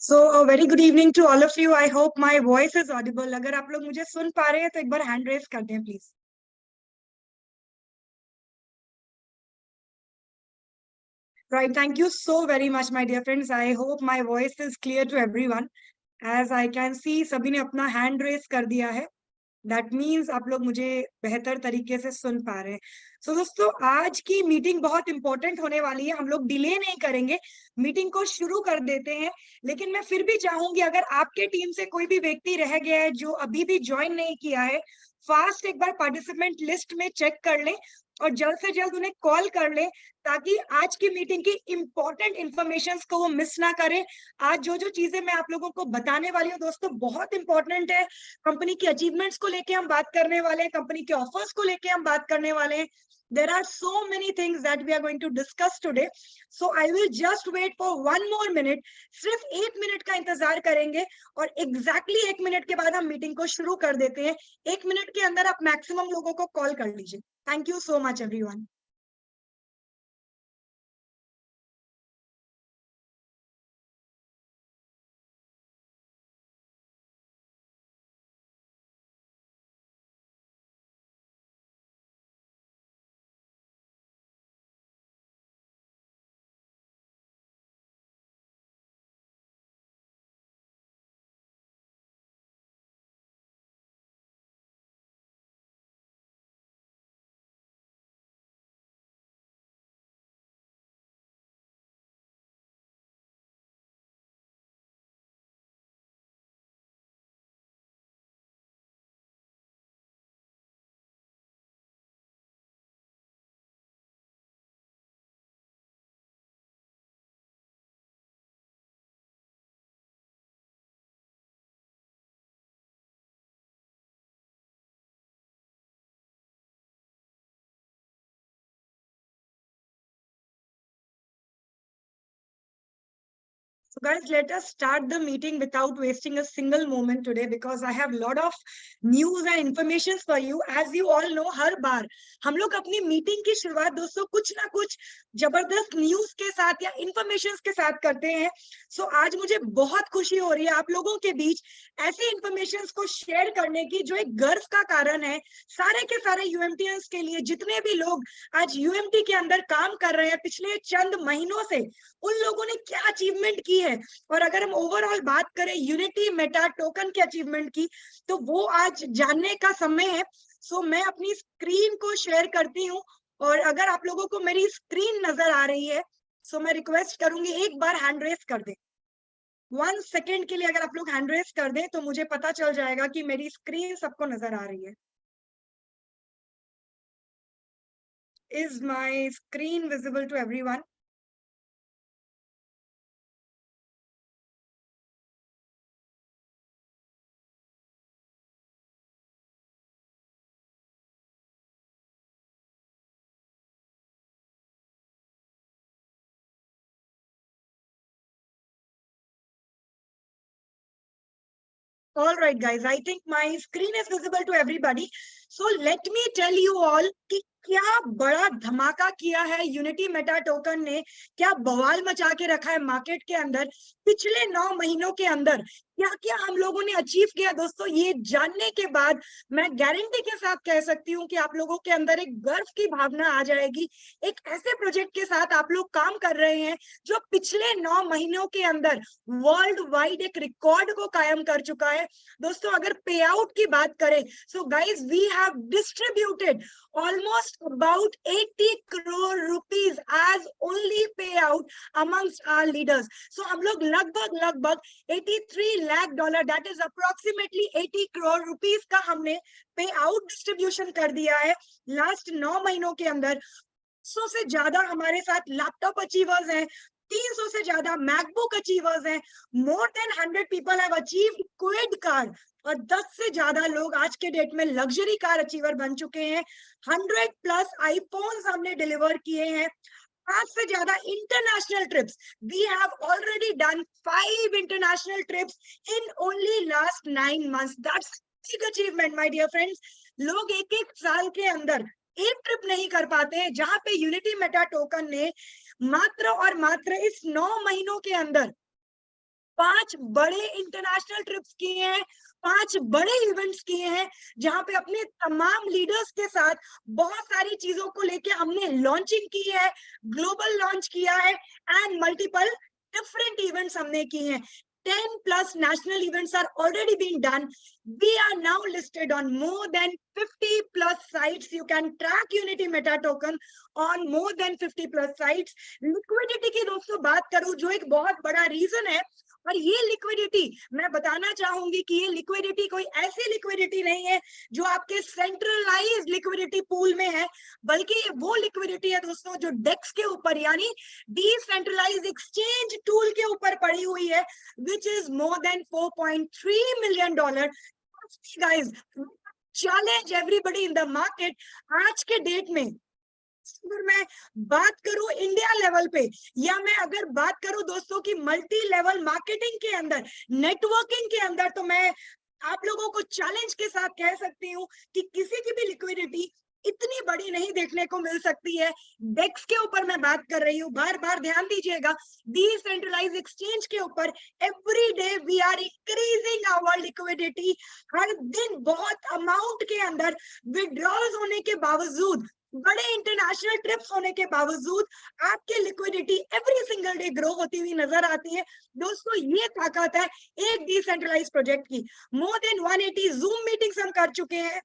So very good evening to all of you. I hope my voice is audible. अगर आप लोग मुझे सुन पा रहे हैं तो एक बार हैंड रेस कर दें please. Right, thank you so very much my dear friends. I hope my voice is clear to everyone. As I can see सभी ने अपना हैंड रेस कर दिया है। दैट मीन्स आप लोग मुझे बेहतर तरीके से सुन पा रहे हैं। सो दोस्तों, आज की मीटिंग बहुत इंपॉर्टेंट होने वाली है। हम लोग डिले नहीं करेंगे, मीटिंग को शुरू कर देते हैं। लेकिन मैं फिर भी चाहूंगी, अगर आपके टीम से कोई भी व्यक्ति रह गया है जो अभी भी ज्वाइन नहीं किया है, फास्ट एक बार पार्टिसिपेंट लिस्ट में चेक कर लें और जल्द से जल्द उन्हें कॉल कर लें, ताकि आज की मीटिंग की इंपॉर्टेंट इंफॉर्मेशन को वो मिस ना करें। आज जो जो चीजें मैं आप लोगों को बताने वाली हूँ दोस्तों, बहुत इंपॉर्टेंट है। कंपनी की अचीवमेंट्स को लेके हम बात करने वाले हैं, कंपनी के ऑफर्स को लेके हम बात करने वाले हैं। There are so many things that we are going to discuss today. So I will just wait for 1 more minute। सिर्फ 1 मिनट का इंतजार करेंगे और एग्जैक्टली 1 मिनट के बाद हम मीटिंग को शुरू कर देते हैं। 1 मिनट के अंदर आप मैक्सिमम लोगों को कॉल कर लीजिए। Thank you so much everyone. So guys, let us start the meeting without wasting a single moment today, because I have a lot of news and information for you. As you all know, हर बार हम लोग अपनी meeting की शुरुआत दोस्तों कुछ ना कुछ जबरदस्त न्यूज के साथ या इंफॉर्मेशन के साथ करते हैं। सो आज मुझे बहुत खुशी हो रही है आप लोगों के बीच ऐसी इंफॉर्मेशन को शेयर करने की, जो एक गर्व का कारण है सारे के सारे यूएमटीएंस के लिए। जितने भी लोग आज यूएमटी के अंदर काम कर रहे हैं पिछले चंद महीनों से, उन लोगों ने क्या अचीवमेंट की है। और अगर हम ओवरऑल बात करें यूनिटी मेटा टोकन के अचीवमेंट की, तो वो आज जानने का समय है। सो मैं अपनी स्क्रीन को शेयर करती हूँ, और अगर आप लोगों को मेरी स्क्रीन नजर आ रही है, सो मैं रिक्वेस्ट करूंगी एक बार हैंड रेस कर दे। 1 सेकेंड के लिए अगर आप लोग हैंड रेस कर दें तो मुझे पता चल जाएगा कि मेरी स्क्रीन सबको नजर आ रही है। Is my screen visible to everyone? All right, guys. I think my screen is visible to everybody. So let me tell you all कि क्या बड़ा धमाका किया है यूनिटी मेटा टोकन ने, क्या बवाल मचा के रखा है मार्केट के अंदर पिछले 9 महीनों के अंदर। क्या क्या हम लोगों ने अचीव किया दोस्तों, ये जानने के बाद मैं गारंटी के साथ कह सकती हूँ कि आप लोगों के अंदर एक गर्व की भावना आ जाएगी। एक ऐसे प्रोजेक्ट के साथ आप लोग काम कर रहे हैं जो पिछले 9 महीनों के अंदर वर्ल्ड वाइड एक रिकॉर्ड को कायम कर चुका है। दोस्तों, अगर पे आउट की बात करें, so guys we have distributed almost about 80 crore rupees as only payout amongst our leaders. So हम लोग लगभग लगभग 83 lakh dollar, that is approximately 80 crore rupees का हमने पे आउट डिस्ट्रीब्यूशन कर दिया है लास्ट 9 महीनों के अंदर। 100 से ज्यादा हमारे साथ लैपटॉप अचीवर्स हैं, 300 से ज्यादा मैकबुक अचीवर्स हैं, more than 100 people have achieved Kwid car, और 10 से ज्यादा लोग आज के डेट में लग्जरी कार अचीवर बन चुके हैं। 100+ आईफोन्स हमने डिलीवर किए हैं। 5 से ज्यादा international trips, we have already done 5 international trips in only last 9 months। That's big achievement my dear friends. लोग एक एक साल के अंदर एक ट्रिप नहीं कर पाते हैं, जहां पे यूनिटी मेटा टोकन ने मात्र और मात्र इस 9 महीनों के अंदर 5 बड़े इंटरनेशनल ट्रिप्स किए हैं, 5 बड़े इवेंट्स किए हैं, जहां पे अपने तमाम लीडर्स के साथ बहुत सारी चीजों को लेके हमने लॉन्चिंग की है, ग्लोबल लॉन्च किया है एंड मल्टीपल डिफरेंट इवेंट्स हमने किए हैं. 10 plus national events are already being done. We are now listed on more than 50 plus sites. You can track Unity Meta Token on more than 50 plus sites. Liquidity की दोस्तों बात करूं, जो एक बहुत बड़ा रीजन है, और ये लिक्विडिटी मैं बताना चाहूंगी कि ये लिक्विडिटी कोई ऐसी लिक्विडिटी नहीं है जो आपके सेंट्रलाइज्ड लिक्विडिटी पूल में है, बल्कि ये वो लिक्विडिटी है दोस्तों जो डेक्स के ऊपर यानी डिसेंट्रलाइज्ड एक्सचेंज टूल के ऊपर पड़ी हुई है, which is more than $4.3 million. Guys, challenge everybody in the market. आज के डेट में अगर मैं बात करूं इंडिया लेवल पे, या मैं अगर बात करूं दोस्तों की मल्टी लेवल मार्केटिंग के अंदर, नेटवर्किंग के अंदर, तो मैं आप लोगों को चैलेंज के साथ कह सकती हूँ कि किसी की भी लिक्विडिटी इतनी बड़ी नहीं देखने को मिल सकती है. डेक्स के ऊपर मैं बात कर रही हूँ, बार बार ध्यान दीजिएगा, डिसेंट्रलाइज्ड एक्सचेंज के ऊपर every day we are increasing our liquidity. हर दिन बहुत अमाउंट के अंदर विड्रॉल्स होने के बावजूद, बड़े इंटरनेशनल ट्रिप्स होने के बावजूद आपकी liquidity every single day grow होती हुई नजर आती है. दोस्तों ये ताकत है एक डिसेंट्रलाइज्ड प्रोजेक्ट की. मोर देन 180 जूम मीटिंग्स हम कर चुके हैं,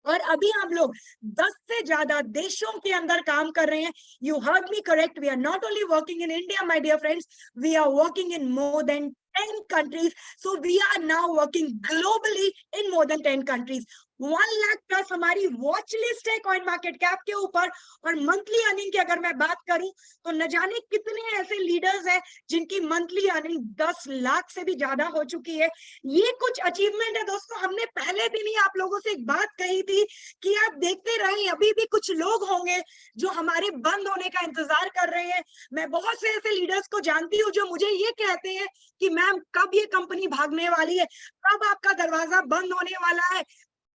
और अभी हम लोग 10 से ज्यादा देशों के अंदर काम कर रहे हैं. You heard me correct, we are not only working in India my dear friends, we are working in more than 10 countries. So we are now working globally in more than 10 countries. 1 lakh plus हमारी watch list है coin market cap के ऊपर. और monthly earning की अगर मैं बात करूं तो न जाने कितने ऐसे लीडर्स हैं जिनकी मंथली अर्निंग 10 लाख से भी ज्यादा हो चुकी है. ये कुछ अचीवमेंट है दोस्तों. हमने पहले दिन ही आप लोगों से एक बात कही थी कि आप देखते रहे, अभी भी कुछ लोग होंगे जो हमारे बंद होने का इंतजार कर रहे हैं. मैं बहुत से ऐसे लीडर्स को जानती हूँ जो मुझे ये कहते हैं कि मैम कब ये कंपनी भागने वाली है, कब आपका दरवाजा बंद होने वाला है,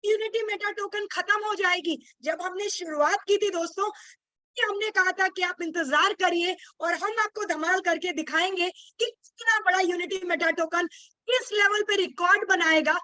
यूनिटी मेटा टोकन खत्म हो जाएगी. जब हमने शुरुआत की थी दोस्तों, हमने कहा था कि आप इंतजार करिए और हम आपको धमाल करके दिखाएंगे कि कितना बड़ा यूनिटी मेटा टोकन किस लेवल पे रिकॉर्ड बनाएगा.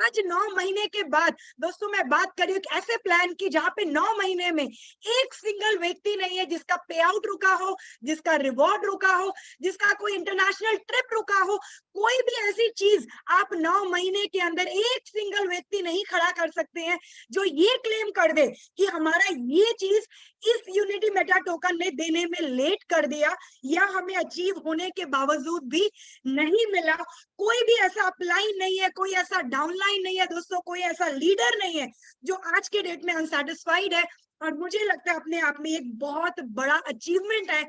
आज 9 महीने के बाद दोस्तों मैं बात करी एक ऐसे प्लान की जहां पे 9 महीने में एक सिंगल व्यक्ति नहीं है जिसका पे आउट रुका हो, जिसका रिवॉर्ड रुका हो, जिसका कोई इंटरनेशनल ट्रिप रुका हो. कोई भी ऐसी चीज आप 9 महीने के अंदर एक सिंगल व्यक्ति नहीं खड़ा कर सकते हैं जो ये क्लेम कर दे कि हमारा ये चीज इस यूनिटी मेटा टोकन ने देने में लेट कर दिया या हमें अचीव होने के बावजूद भी नहीं मिला. कोई भी ऐसा अपलाइन नहीं है, कोई ऐसा डाउनलाइन नहीं है दोस्तों, कोई ऐसा लीडर नहीं है जो आज के डेट में अनसैटिस्फाइड है. और मुझे लगता है अपने आप में एक बहुत बड़ा अचीवमेंट है.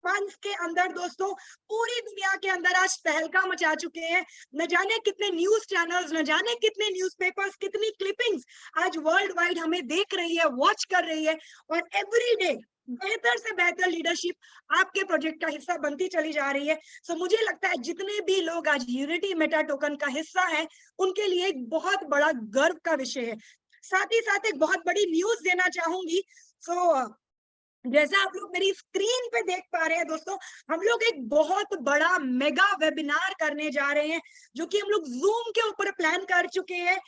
मंथ के अंदर दोस्तों पूरी दुनिया के अंदर आज तहलका मचा चुके हैं. न जाने कितने न्यूज चैनल्स, न जाने कितने न्यूज़पेपर्स, कितनी क्लिपिंग्स आज वर्ल्ड वाइड हमें देख रही है, वॉच कर रही है. और एवरी डे बेहतर से बेहतर लीडरशिप आपके प्रोजेक्ट का हिस्सा बनती चली जा रही है. सो मुझे लगता है जितने भी लोग आज यूनिटी मेटा टोकन का हिस्सा है उनके लिए एक बहुत बड़ा गर्व का विषय है. साथ ही साथ एक बहुत बड़ी न्यूज देना चाहूंगी. सो जैसा आप लोग मेरी स्क्रीन पे देख पा रहे हैं दोस्तों, हम लोग एक बहुत बड़ा मेगा वेबिनार करने जा रहे हैं जो कि हम लोग जूम के ऊपर प्लान कर चुके हैं.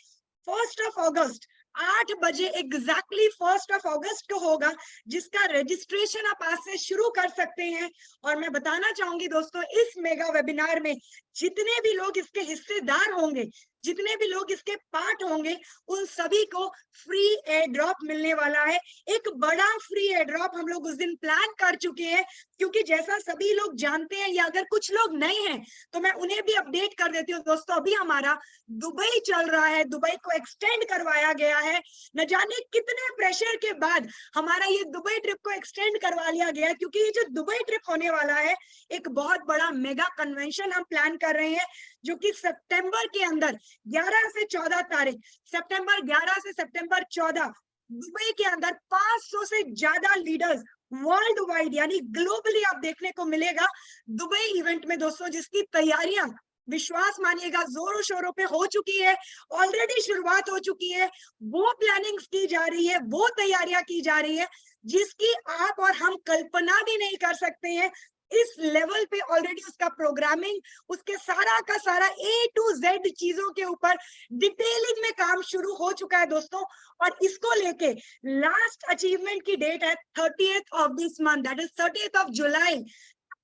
1 अगस्त 8 बजे एग्जैक्टली 1 अगस्त को होगा, जिसका रजिस्ट्रेशन आप आज से शुरू कर सकते हैं. और मैं बताना चाहूंगी दोस्तों इस मेगा वेबिनार में जितने भी लोग इसके हिस्सेदार होंगे, जितने भी लोग इसके पार्ट होंगे, उन सभी को फ्री एयर ड्रॉप मिलने वाला है. एक बड़ा फ्री एयर ड्रॉप हम लोग उस दिन प्लान कर चुके हैं, क्योंकि जैसा सभी लोग जानते हैं या अगर कुछ लोग नए हैं तो मैं उन्हें भी अपडेट कर देती हूँ दोस्तों. अभी हमारा दुबई चल रहा है, दुबई को एक्सटेंड करवाया गया है. न जाने कितने प्रेशर के बाद हमारा ये दुबई ट्रिप को एक्सटेंड करवा लिया गया, क्योंकि ये जो दुबई ट्रिप होने वाला है एक बहुत बड़ा मेगा कन्वेंशन हम प्लान कर रहे हैं, जो कि सितंबर के अंदर 11 से 14 तारीख, सितंबर 11 से सितंबर 14 दुबई के अंदर 500 से ज्यादा लीडर्स वर्ल्ड वाइड यानी ग्लोबली आप देखने को मिलेगा दुबई इवेंट में दोस्तों, जिसकी तैयारियां विश्वास मानिएगा जोरों शोरों पे हो चुकी है. ऑलरेडी शुरुआत हो चुकी है, वो प्लानिंग्स की जा रही है, वो तैयारियां की जा रही है जिसकी आप और हम कल्पना भी नहीं कर सकते हैं. इस लेवल पे ऑलरेडी उसका प्रोग्रामिंग, उसके सारा का सारा A to Z चीजों के ऊपर डिटेलिंग में काम शुरू हो चुका है दोस्तों। और इसको लेके लास्ट अचीवमेंट की डेट है 30th of this month, that is 30th of July.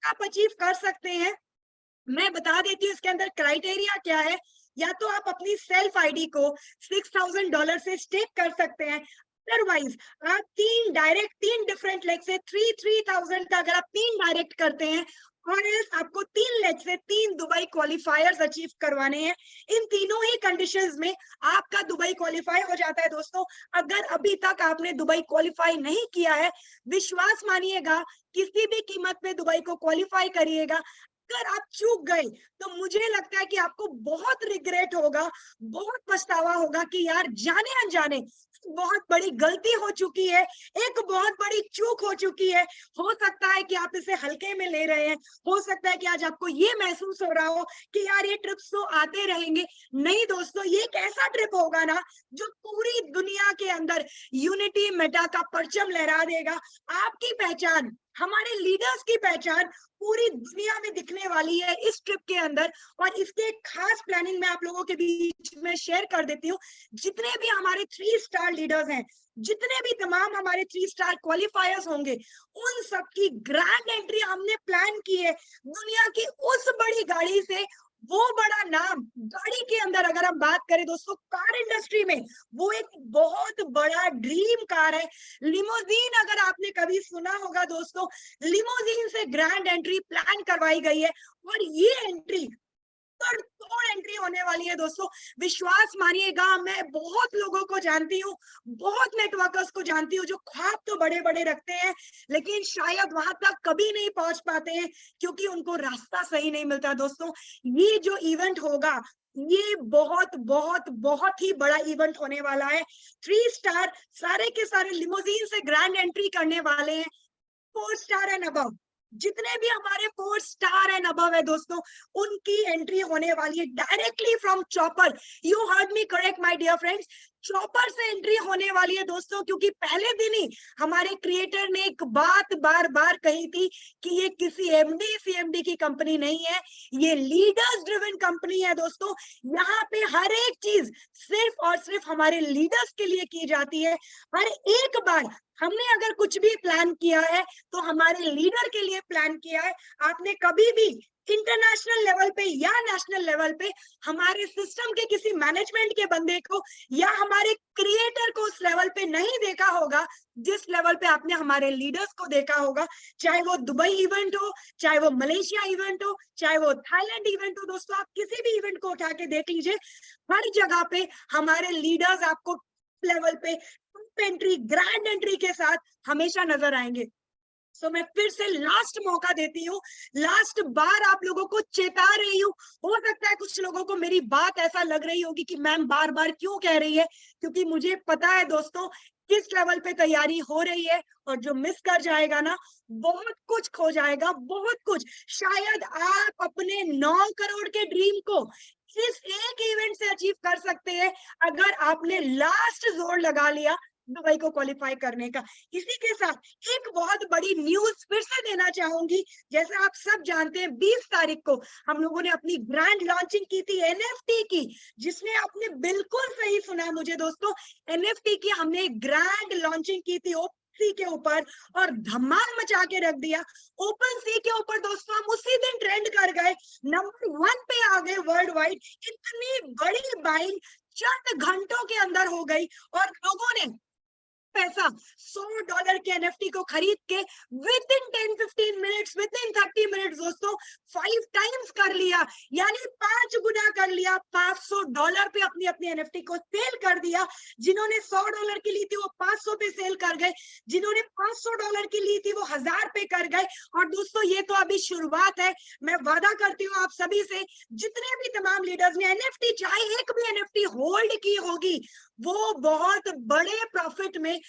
आप अचीव कर सकते हैं। मैं बता देती हूँ इसके अंदर क्राइटेरिया क्या है। या तो आप अपनी सेल्फ आईडी को $6,000 से स्टेक कर सकते हैं, अदरवाइज आप तीन डिफरेंट लेग से 3,000 का अगर आप 3 डायरेक्ट करते हैं, और आपको 3 लेग से 3 दुबई क्वालिफायर्स अचीव करवाने हैं। इन तीनों ही कंडीशंस में आपका दुबई क्वालिफाई हो जाता है दोस्तों। अगर अभी तक आपने दुबई क्वालिफाई नहीं किया है, विश्वास मानिएगा, किसी भी कीमत पे दुबई को क्वालिफाई करिएगा। अगर आप चूक गए तो मुझे लगता है कि आपको बहुत रिग्रेट होगा, बहुत पछतावा होगा कि यार जाने अनजाने बहुत बड़ी गलती हो चुकी है, एक बहुत बड़ी चूक हो चुकी है। हो सकता है कि आप इसे हल्के में ले रहे हैं, हो सकता है कि आज आपको ये महसूस हो रहा हो कि यार ये ट्रिप्स तो आते रहेंगे। नहीं दोस्तों, ये एक ऐसा ट्रिप होगा ना जो पूरी दुनिया के अंदर यूनिटी मेटा का परचम लहरा देगा। आपकी पहचान, हमारे लीडर्स की पहचान पूरी दुनिया में दिखने वाली है इस ट्रिप के अंदर। और इसके खास प्लानिंग मैं आप लोगों के बीच में शेयर कर देती हूँ। जितने भी हमारे 3 स्टार लीडर्स हैं, जितने भी तमाम हमारे 3 स्टार क्वालिफायर्स होंगे, उन सबकी ग्रैंड एंट्री हमने प्लान की है दुनिया की उस बड़ी गाड़ी से। वो बड़ा नाम गाड़ी के अंदर अगर हम बात करें दोस्तों, कार इंडस्ट्री में वो एक बहुत बड़ा ड्रीम कार है, लिमोजीन। अगर आपने कभी सुना होगा दोस्तों, लिमोजीन से ग्रैंड एंट्री प्लान करवाई गई है। और ये एंट्री तोड़ एंट्री होने वाली है दोस्तों। विश्वास मानिएगा, मैं बहुत लोगों को जानती हूँ, बहुत नेटवर्कर्स को जानती हूँ जो ख्वाब तो बड़े बड़े रखते हैं, लेकिन शायद वहां तक कभी नहीं पहुंच पाते हैं क्योंकि उनको रास्ता सही नहीं मिलता दोस्तों। ये जो इवेंट होगा, ये बहुत बहुत बहुत ही बड़ा इवेंट होने वाला है। 3 स्टार सारे के सारे लिमोजीन से ग्रैंड एंट्री करने वाले हैं। 4 स्टार एंड अबव, जितने भी हमारे 4 स्टार एंड अबव है दोस्तों, उनकी एंट्री होने वाली है directly from chopper. You heard me correct my dear friends, chopper से एंट्री होने वाली है दोस्तों। क्योंकि पहले दिन ही हमारे क्रिएटर ने एक बात बार बार कही थी कि ये किसी एमडी सीएमडी की कंपनी नहीं है, ये लीडर्स ड्रिवन कंपनी है दोस्तों। यहाँ पे हर एक चीज सिर्फ और सिर्फ हमारे लीडर्स के लिए की जाती है। हर एक बार हमने अगर कुछ भी प्लान किया है तो हमारे लीडर के लिए प्लान किया है। आपने कभी भी इंटरनेशनल लेवल पे या नेशनल लेवल पे हमारे सिस्टम के किसी मैनेजमेंट के बंदे को या हमारे क्रिएटर को उस लेवल पे नहीं देखा होगा जिस लेवल पे आपने हमारे लीडर्स को देखा होगा। चाहे वो दुबई इवेंट हो, चाहे वो मलेशिया इवेंट हो, चाहे वो थाईलैंड इवेंट हो दोस्तों, आप किसी भी इवेंट को उठा के देख लीजिए, हर जगह पे हमारे लीडर्स आपको लेवल पे एंट्री, ग्रैंड एंट्री के साथ हमेशा नजर आएंगे। सो मैं फिर से लास्ट मौका देती हूँ, लास्ट बार आप लोगों को चेता रही हूँ। हो सकता है कुछ लोगों को मेरी बात ऐसा लग रही होगी कि मैम बार बार क्यों कह रही है, क्योंकि मुझे पता है दोस्तों किस लेवल पे तैयारी हो रही है। और जो मिस कर जाएगा ना, बहुत कुछ खो जाएगा, बहुत कुछ। शायद आप अपने 9 करोड़ के ड्रीम को इस एक इवेंट से अचीव कर सकते हैं अगर आपने लास्ट जोर लगा लिया दुबई को क्वालिफाई करने का। इसी के साथ एक बहुत बड़ी न्यूज फिर से देना चाहूंगी। जैसे आप सब जानते हैं 20 तारीख को हम लोगों ने अपनी ग्रैंड लॉन्चिंग की थी एनएफटी की, जिसने आपने बिल्कुल सही सुना मुझे दोस्तों, एनएफटी की हमने ग्रैंड लॉन्चिंग की थी ओपन के ऊपर और धमाल मचा के रख दिया। ओपन सी के ऊपर दोस्तों हम उसी दिन ट्रेंड कर गए, नंबर 1 पे आ गए वर्ल्ड वाइड। इतनी बड़ी बाइंग चंद घंटों के अंदर हो गई और लोगों ने पैसा $100 के एनएफटी को खरीद के with in 10-15 minutes, with in 30 minutes दोस्तों 5 टाइम्स कर लिया, यानी 5 गुना कर लिया। $500 पे अपनी अपनी एनएफटी को सेल कर दिया। जिन्होंने $100 की ली थी वो 500 पे सेल कर गए, जिन्होंने $500 की ली थी वो 1000 पे कर गए। और दोस्तों ये तो अभी शुरुआत है। मैं वादा करती हूँ आप सभी से, जितने भी तमाम लीडर्स ने एनएफटी, चाहे एक भी एनएफटी होल्ड की होगी, वो बहुत बड़े प्रॉफिट में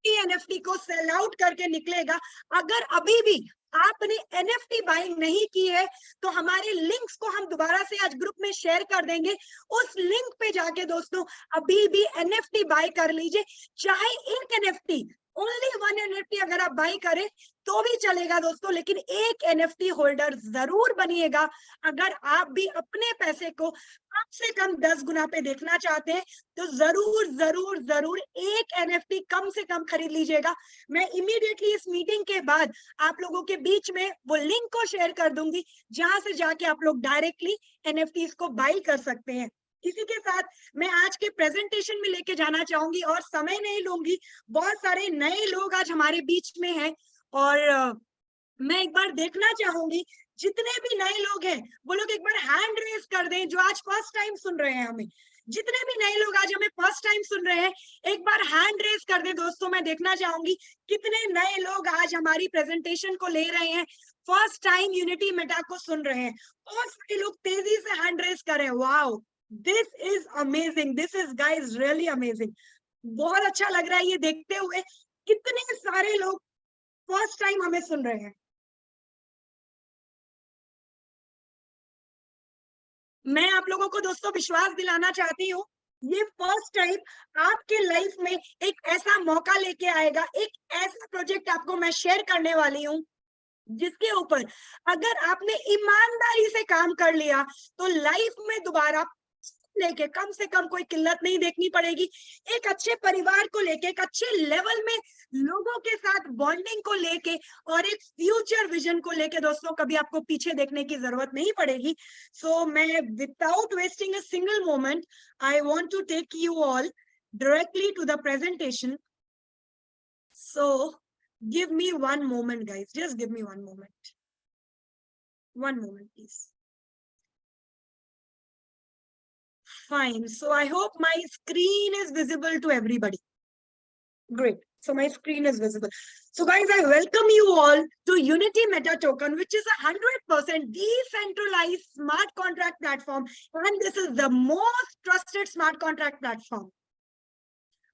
एनएफटी को सेल आउट करके निकलेगा। अगर अभी भी आपने एनएफटी बाइंग नहीं की है तो हमारे लिंक्स को हम दोबारा से आज ग्रुप में शेयर कर देंगे। उस लिंक पे जाके दोस्तों अभी भी एनएफटी बाय कर लीजिए। चाहे एक एनएफटी ओनली 1 NFT अगर आप बाई करें तो भी चलेगा दोस्तों, लेकिन एक NFT होल्डर जरूर बनिएगा अगर आप भी अपने पैसे को कम से कम 10 गुना पे देखना चाहते हैं। तो जरूर जरूर जरूर एक NFT कम से कम खरीद लीजिएगा। मैं इमीडिएटली इस मीटिंग के बाद आप लोगों के बीच में वो लिंक को शेयर कर दूंगी, जहां से जाके आप लोग डायरेक्टली NFTs को बाई कर सकते हैं। इसी के साथ मैं आज के प्रेजेंटेशन में लेके जाना चाहूंगी और समय नहीं लूंगी। बहुत सारे नए लोग आज हमारे बीच में हैं और मैं एक बार देखना चाहूंगी जितने भी नए लोग हैं वो लोग एक बार हैंड रेज कर दें, जो आज फर्स्ट टाइम सुन रहे हैं हमें। जितने भी नए लोग आज हमें फर्स्ट टाइम सुन रहे हैं एक बार हैंड रेज कर दें दोस्तों। मैं देखना चाहूंगी कितने नए लोग आज हमारी प्रेजेंटेशन को ले रहे हैं, फर्स्ट टाइम यूनिटी मेटा को सुन रहे हैं। और सारे लोग तेजी से हैंड रेज करें। Wow, this is amazing, this is guys really amazing. बहुत अच्छा लग रहा है ये देखते हुए कितने सारे लोग फर्स्ट टाइम हमें सुन रहे हैं। मैं आप लोगों को दोस्तों विश्वास दिलाना चाहती हूँ, ये फर्स्ट टाइम आपके लाइफ में एक ऐसा मौका लेके आएगा, एक ऐसा प्रोजेक्ट आपको मैं शेयर करने वाली हूँ जिसके ऊपर अगर आपने ईमानदारी से काम कर लिया तो लाइफ में दोबारा लेके कम से कम कोई किल्लत नहीं देखनी पड़ेगी। एक अच्छे परिवार को लेके, एक अच्छे लेवल में लोगों के साथ बॉन्डिंग को लेके और एक फ्यूचर विजन को लेके दोस्तों कभी आपको पीछे देखने की जरूरत नहीं पड़ेगी। सो मैं without wasting a single moment I want to take you all directly to the presentation. So give me one moment guys, just give me one moment, please. Fine, so I hope my screen is visible to everybody. Great, so my screen is visible. So guys, I welcome you all to Unity Meta Token, which is 100% decentralized smart contract platform, and this is the most trusted smart contract platform.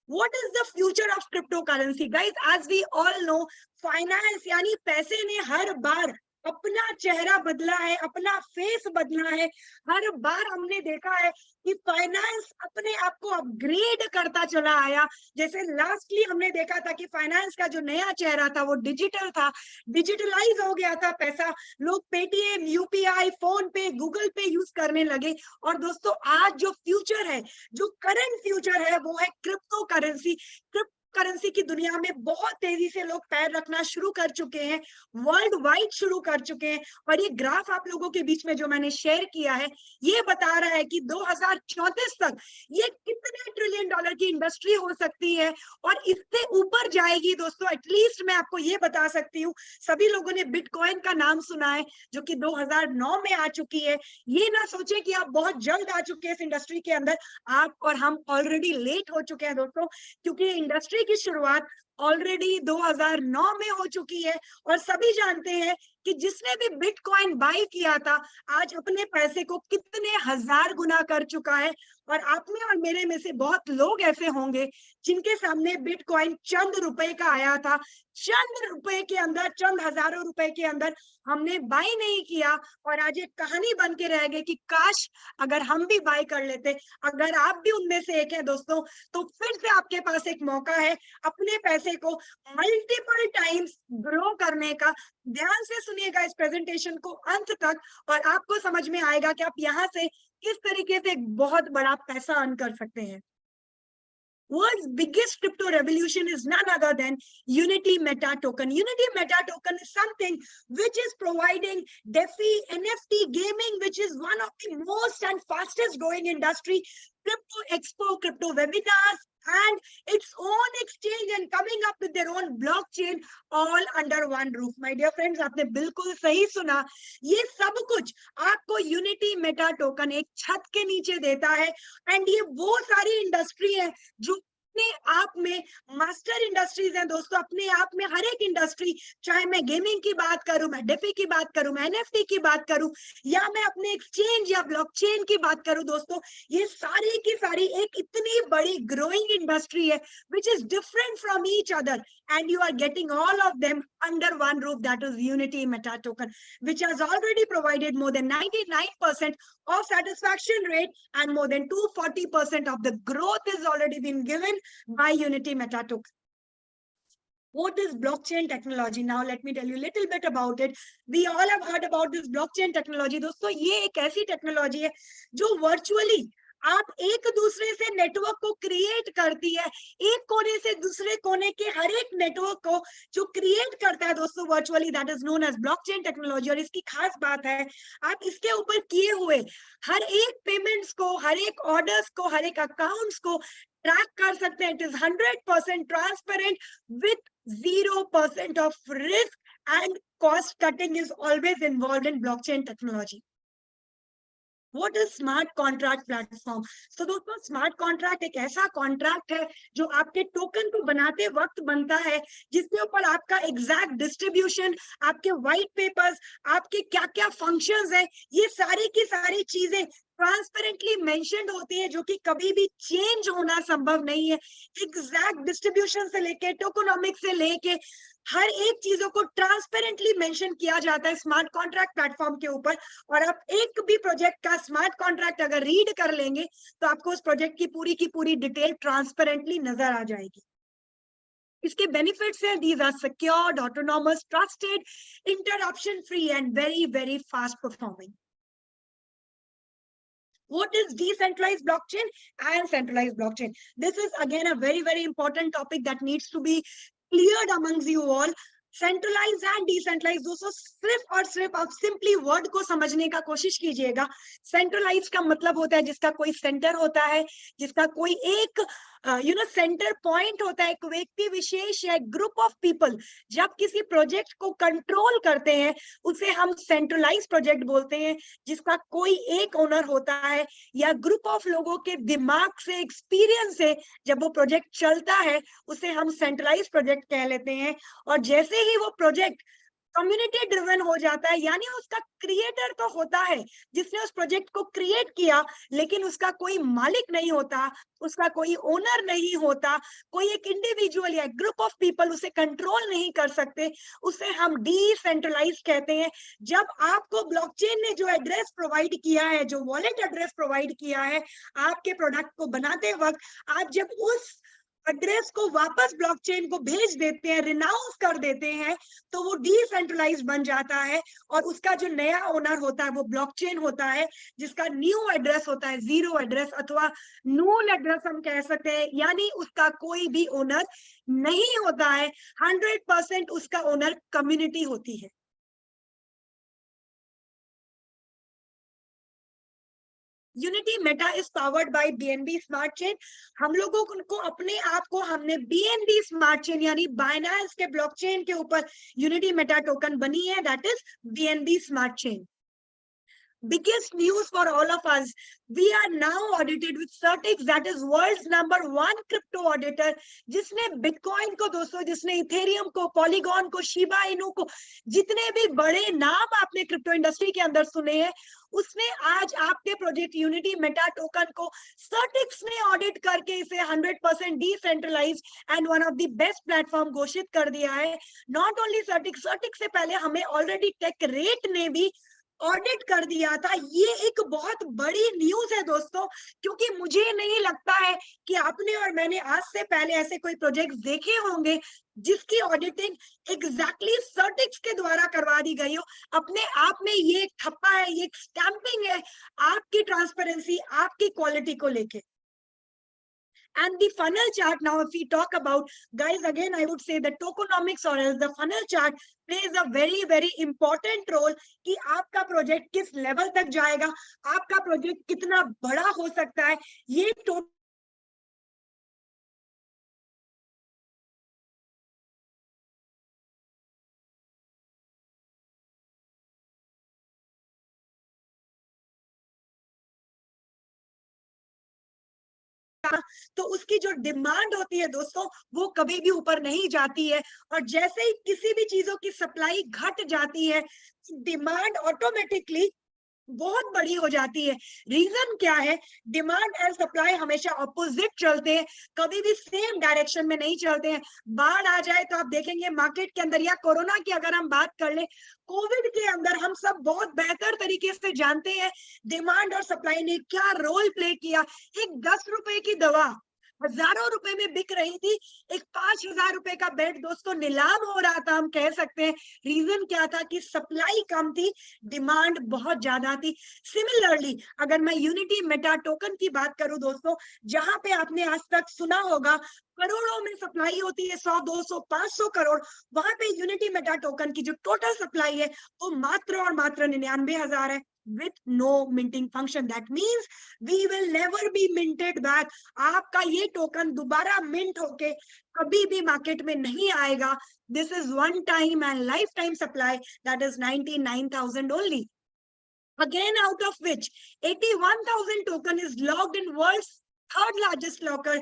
What is the future of cryptocurrency? Guys, as we all know, finance यानी पैसे ने हर बार अपना चेहरा बदला है, अपना face बदला है। हर बार हमने देखा है कि फाइनेंस अपने आप को अपग्रेड करता चला आया। जैसे लास्टली हमने देखा था कि फाइनेंस का जो नया चेहरा था वो डिजिटल था, डिजिटलाइज हो गया था पैसा। लोग पेटीएम, यूपीआई, फोन पे, गूगल पे यूज करने लगे। और दोस्तों आज जो फ्यूचर है, जो करंट फ्यूचर है, वो है क्रिप्टो करेंसी। करेंसी की दुनिया में बहुत तेजी से लोग पैर रखना शुरू कर चुके हैं, वर्ल्ड वाइड शुरू कर चुके हैं। और ये ग्राफ आप लोगों के बीच में जो मैंने शेयर किया है, ये बता रहा है कि 2034 तक ये कितने ट्रिलियन डॉलर की इंडस्ट्री हो सकती है और इससे ऊपर जाएगी दोस्तों। एटलीस्ट मैं आपको ये बता सकती हूँ, सभी लोगों ने बिटकॉइन का नाम सुना है, जो कि 2009 में आ चुकी है। ये ना सोचे कि आप बहुत जल्द आ चुके हैं इस इंडस्ट्री के अंदर, आप और हम ऑलरेडी लेट हो चुके हैं दोस्तों, क्योंकि इंडस्ट्री की शुरुआत ऑलरेडी 2009 में हो चुकी है। और सभी जानते हैं कि जिसने भी बिटकॉइन बाय किया था आज अपने पैसे को कितने हजार गुना कर चुका है। और आप में और मेरे में से बहुत लोग ऐसे होंगे जिनके सामने बिटकॉइन चंद रुपए का आया था, चंद रुपए के अंदर, चंद हजारों रुपए के अंदर हमने बाय नहीं किया और आज एक कहानी बन के रह गई कि काश अगर हम भी बाय कर लेते। अगर आप भी उनमें से एक है दोस्तों, तो फिर से आपके पास एक मौका है अपने पैसे को मल्टीपल टाइम्स ग्रो करने का। ध्यान से सुनिएगा इस प्रेजेंटेशन को अंत तक और आपको समझ में आएगा कि आप यहाँ से किस तरीके से एक बहुत बड़ा पैसा अर्न कर सकते हैं। World's biggest crypto revolution is none other than Unity Meta Token. Unity Meta Token is something which is providing DeFi, NFT gaming, which is one of the most and fastest growing industry, crypto expo, crypto webinars, and its own exchange and coming up with their own blockchain all under one roof. My dear friends, आपने बिल्कुल सही सुना, ये सब कुछ आपको unity Meta token एक छत के नीचे देता है। एंड ये वो सारी इंडस्ट्री है जो अपने आप में मास्टर इंडस्ट्रीज हैं दोस्तों। अपने आप में हर एक इंडस्ट्री, चाहे मैं गेमिंग की बात करूं, मैं डेफी की बात करूं, मैं एनएफटी की बात करूं, या मैं अपने एक्सचेंज या ब्लॉकचेन की बात करूं दोस्तों, ये सारी की सारी एक इतनी बड़ी ग्रोइंग इंडस्ट्री है which is different from each other, and you are getting all of them under one roof, that is Unity Meta Token, which has already provided more than 99% of satisfaction rate and more than 240% of the growth is already been given by Unity Meta Token. What is blockchain technology? Now let me tell you a little bit about it. We all have heard about this blockchain technology. दोस्तों ये एक ऐसी technology है जो virtually आप एक दूसरे से नेटवर्क को क्रिएट करती है, एक कोने से दूसरे कोने के हर एक नेटवर्क को जो क्रिएट करता है दोस्तों virtually, that is known as blockchain technology. और इसकी खास बात है आप इसके ऊपर किए हुए हर एक पेमेंट्स को, हर एक ऑर्डर्स को, हर एक अकाउंट्स को ट्रैक कर सकते हैं। It is 100% transparent with 0% of risk, and cost cutting is always involved in blockchain technology. What is smart contract platform? तो दोस्तों स्मार्ट कॉन्ट्रैक्ट एक ऐसा कॉन्ट्रैक्ट है जो आपके टोकन को बनाते वक्त बनता है, जिसके ऊपर आपका एग्जैक्ट डिस्ट्रीब्यूशन, आपके व्हाइट पेपर्स, आपके क्या क्या फंक्शंस है, ये सारी की सारी चीजें ट्रांसपेरेंटली मेंशन्ड होती है, जो कि कभी भी चेंज होना संभव नहीं है। एग्जैक्ट डिस्ट्रीब्यूशन से लेके टोकोनॉमिक्स से लेके हर एक चीजों को ट्रांसपेरेंटली मेंशन किया जाता है स्मार्ट कॉन्ट्रैक्ट प्लेटफॉर्म के ऊपर। और आप एक भी प्रोजेक्ट का स्मार्ट कॉन्ट्रैक्ट अगर रीड कर लेंगे तो आपको उस प्रोजेक्ट की पूरी डिटेल ट्रांसपेरेंटली नजर आ जाएगी। इसके बेनिफिट्स हैं, these are secured, autonomous, trusted, interruption free and very very fast performing. What is decentralized blockchain and centralized blockchain? This is again a very very important topic that needs to be cleared amongst you all. Centralize and decentralize दोस्तों सिर्फ और सिर्फ आप simply word को समझने का कोशिश कीजिएगा। सेंट्रलाइज का मतलब होता है जिसका कोई सेंटर होता है, जिसका कोई एक सेंटर पॉइंट होता है, एक व्यक्ति विशेष या ग्रुप ऑफ पीपल जब किसी प्रोजेक्ट को कंट्रोल करते हैं उसे हम सेंट्रलाइज प्रोजेक्ट बोलते हैं, जिसका कोई एक ओनर होता है या ग्रुप ऑफ लोगों के दिमाग से, एक्सपीरियंस से जब वो प्रोजेक्ट चलता है उसे हम सेंट्रलाइज प्रोजेक्ट कह लेते हैं। और जैसे ही वो प्रोजेक्ट कम्युनिटी ड्रिवन हो जाता है, यानी उसका क्रिएटर तो होता है जिसने उस प्रोजेक्ट को क्रिएट किया, लेकिन उसका कोई मालिक नहीं होता, उसका कोई ओनर नहीं होता, कोई एक इंडिविजुअल या ग्रुप ऑफ पीपल उसे कंट्रोल नहीं कर सकते, उसे हम डिसेंट्रलाइज कहते हैं। जब आपको ब्लॉकचेन ने जो एड्रेस प्रोवाइड किया है, जो वॉलेट एड्रेस प्रोवाइड किया है आपके प्रोडक्ट को बनाते वक्त, आप जब उस एड्रेस को वापस ब्लॉकचेन को भेज देते हैं, रिनाउंस कर देते हैं, तो वो डिसेंट्रलाइज बन जाता है और उसका जो नया ओनर होता है वो ब्लॉकचेन होता है, जिसका न्यू एड्रेस होता है जीरो एड्रेस अथवा नूल एड्रेस हम कह सकते हैं, यानी उसका कोई भी ओनर नहीं होता है। 100% उसका ओनर कम्युनिटी होती है। Unity Meta is powered by BNB smart chain. हम लोगों को अपने आप को हमने बीएनबी स्मार्ट चेन यानी बाइनेंस के ब्लॉकचेन के ऊपर यूनिटी मेटा टोकन बनी है, that is BNB smart chain. Biggest news for all of us, we are now audited with Certix, that is world's #1 crypto auditor, जिसने बिटकॉइन को दोस्तों, जिसने इथेरियम को, पॉलीगॉन को, शिबा इनू को, जितने भी बड़े नाम आपने क्रिप्टो इंडस्ट्री के अंदर सुने हैं, उसने आज आपके प्रोजेक्ट यूनिटी मेटा टोकन को सर्टिक्स ने ऑडिट करके इसे 100% decentralize and one of the best platform घोषित कर दिया है। नॉट ओनली सर्टिक्स, सर्टिक्स से पहले हमें ऑलरेडी टेक रेट ने भी ऑडिट कर दिया था। ये एक बहुत बड़ी न्यूज है दोस्तों, क्योंकि मुझे नहीं लगता है कि आपने और मैंने आज से पहले ऐसे कोई प्रोजेक्ट देखे होंगे जिसकी ऑडिटिंग एग्जैक्टली सर्टिक्स के द्वारा करवा दी गई हो। अपने आप में ये एक ठप्पा है, ये एक स्टैंपिंग है आपकी ट्रांसपेरेंसी, आपकी क्वालिटी को लेके। And the funnel chart, now if we talk about, guys, again I would say the tokenomics or else the funnel chart plays a very very important role कि आपका प्रोजेक्ट किस level तक जाएगा, आपका project कितना बड़ा हो सकता है। ये तो उसकी जो डिमांड होती है दोस्तों वो कभी भी ऊपर नहीं जाती है, और जैसे ही किसी भी चीजों की सप्लाई घट जाती है डिमांड ऑटोमेटिकली बहुत बड़ी हो जाती है। रीजन क्या है? डिमांड एंड सप्लाई हमेशा ऑपोजिट चलते हैं, कभी भी सेम डायरेक्शन में नहीं चलते हैं। बाढ़ आ जाए तो आप देखेंगे मार्केट के अंदर, या कोरोना की अगर हम बात कर ले, कोविड के अंदर हम सब बहुत बेहतर तरीके से जानते हैं डिमांड और सप्लाई ने क्या रोल प्ले किया। एक 10 रुपए की दवा हजारों रुपए में बिक रही थी। एक 5,000 रुपए का बेड दोस्तों नीलाम हो रहा था, हम कह सकते हैं। रीजन क्या था कि सप्लाई कम थी, डिमांड बहुत ज्यादा थी। सिमिलरली अगर मैं यूनिटी मेटा टोकन की बात करूं दोस्तों, जहां पे आपने आज तक सुना होगा करोड़ों में सप्लाई होती है, 100 200 500 करोड़, वहां पे यूनिटी मेटा टोकन की जो टोटल सप्लाई है वो मात्र और मात्र 99,000 है, with no minting function. That means we will never be minted back. आपका ये टोकन दोबारा मिंट होके कभी भी मार्केट में नहीं आएगा. This is one time and lifetime supply, that is 99,000 only. Again, out of which 81,000 token is logged in world's third largest locker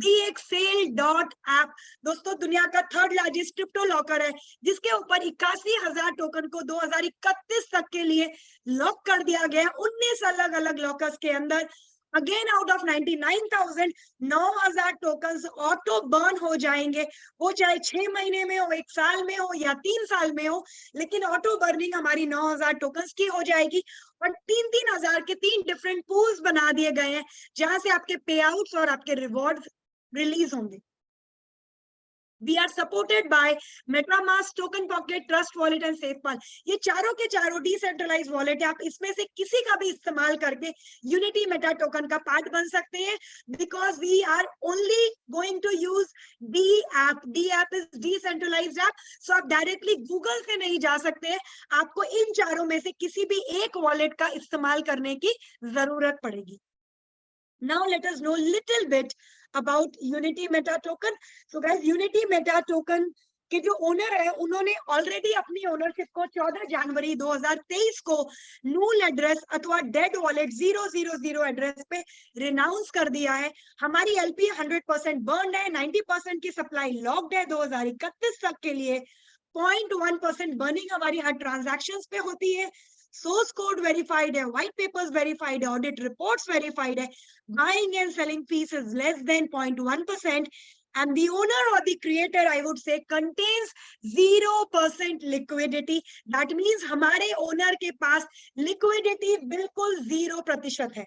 DXSale.app. दोस्तों दुनिया का थर्ड लार्जेस्ट क्रिप्टो लॉकर है, जिसके ऊपर 81,000 टोकन को 2031 तक के लिए लॉक कर दिया गया 19 अलग अलग लॉकर्स के अंदर. Again out of 99,000 9,000 tokens auto burn हो जाएंगे, वो चाहे 6 महीने में हो, 1 साल में हो या 3 साल में हो, लेकिन ऑटो बर्निंग हमारी 9,000 टोकन्स की हो जाएगी. और 3,000 के 3 डिफरेंट पूल्स बना दिए गए हैं, जहां से आपके पे आउट्स और आपके रिवॉर्ड्स रिलीज होंगे. We are supported by MetaMask, Token Pocket, Trust Wallet and SafePal. ये चारों के चारों डिसेंट्रलाइज वॉलेट है. आप इसमें से किसी का भी इस्तेमाल करके यूनिटी मेटा टोकन का पार्ट बन सकते हैं, because we are only going to use the D. D app is decentralised app, so आप डायरेक्टली गूगल से नहीं जा सकते हैं. आपको इन चारों में से किसी भी एक वॉलेट का इस्तेमाल करने की जरूरत पड़ेगी. Now let us know little bit about Unity Meta Token. So guys, Unity Meta Token के जो ओनर है उन्होंने ऑलरेडी अपनी ओनरशिप को 14 जनवरी 2023 को नूल एड्रेस अथवा डेड वॉलेट 000 एड्रेस पे रिनाउंस कर दिया है. हमारी एलपी 100% बर्न है, 90% की सप्लाई लॉक्ड है 2031 तक के लिए. 0.1% बर्निंग हमारी हर ट्रांजैक्शन पे होती है. सोर्स कोड वेरीफाइड है, व्हाइट पेपर्स वेरीफाइड है, ऑडिट रिपोर्ट्स वेरीफाइड है. Buying and selling fees is less than 0.1%. and the owner or the creator, I would say, contains 0% liquidity. That means हमारे owner के पास liquidity बिल्कुल 0% है.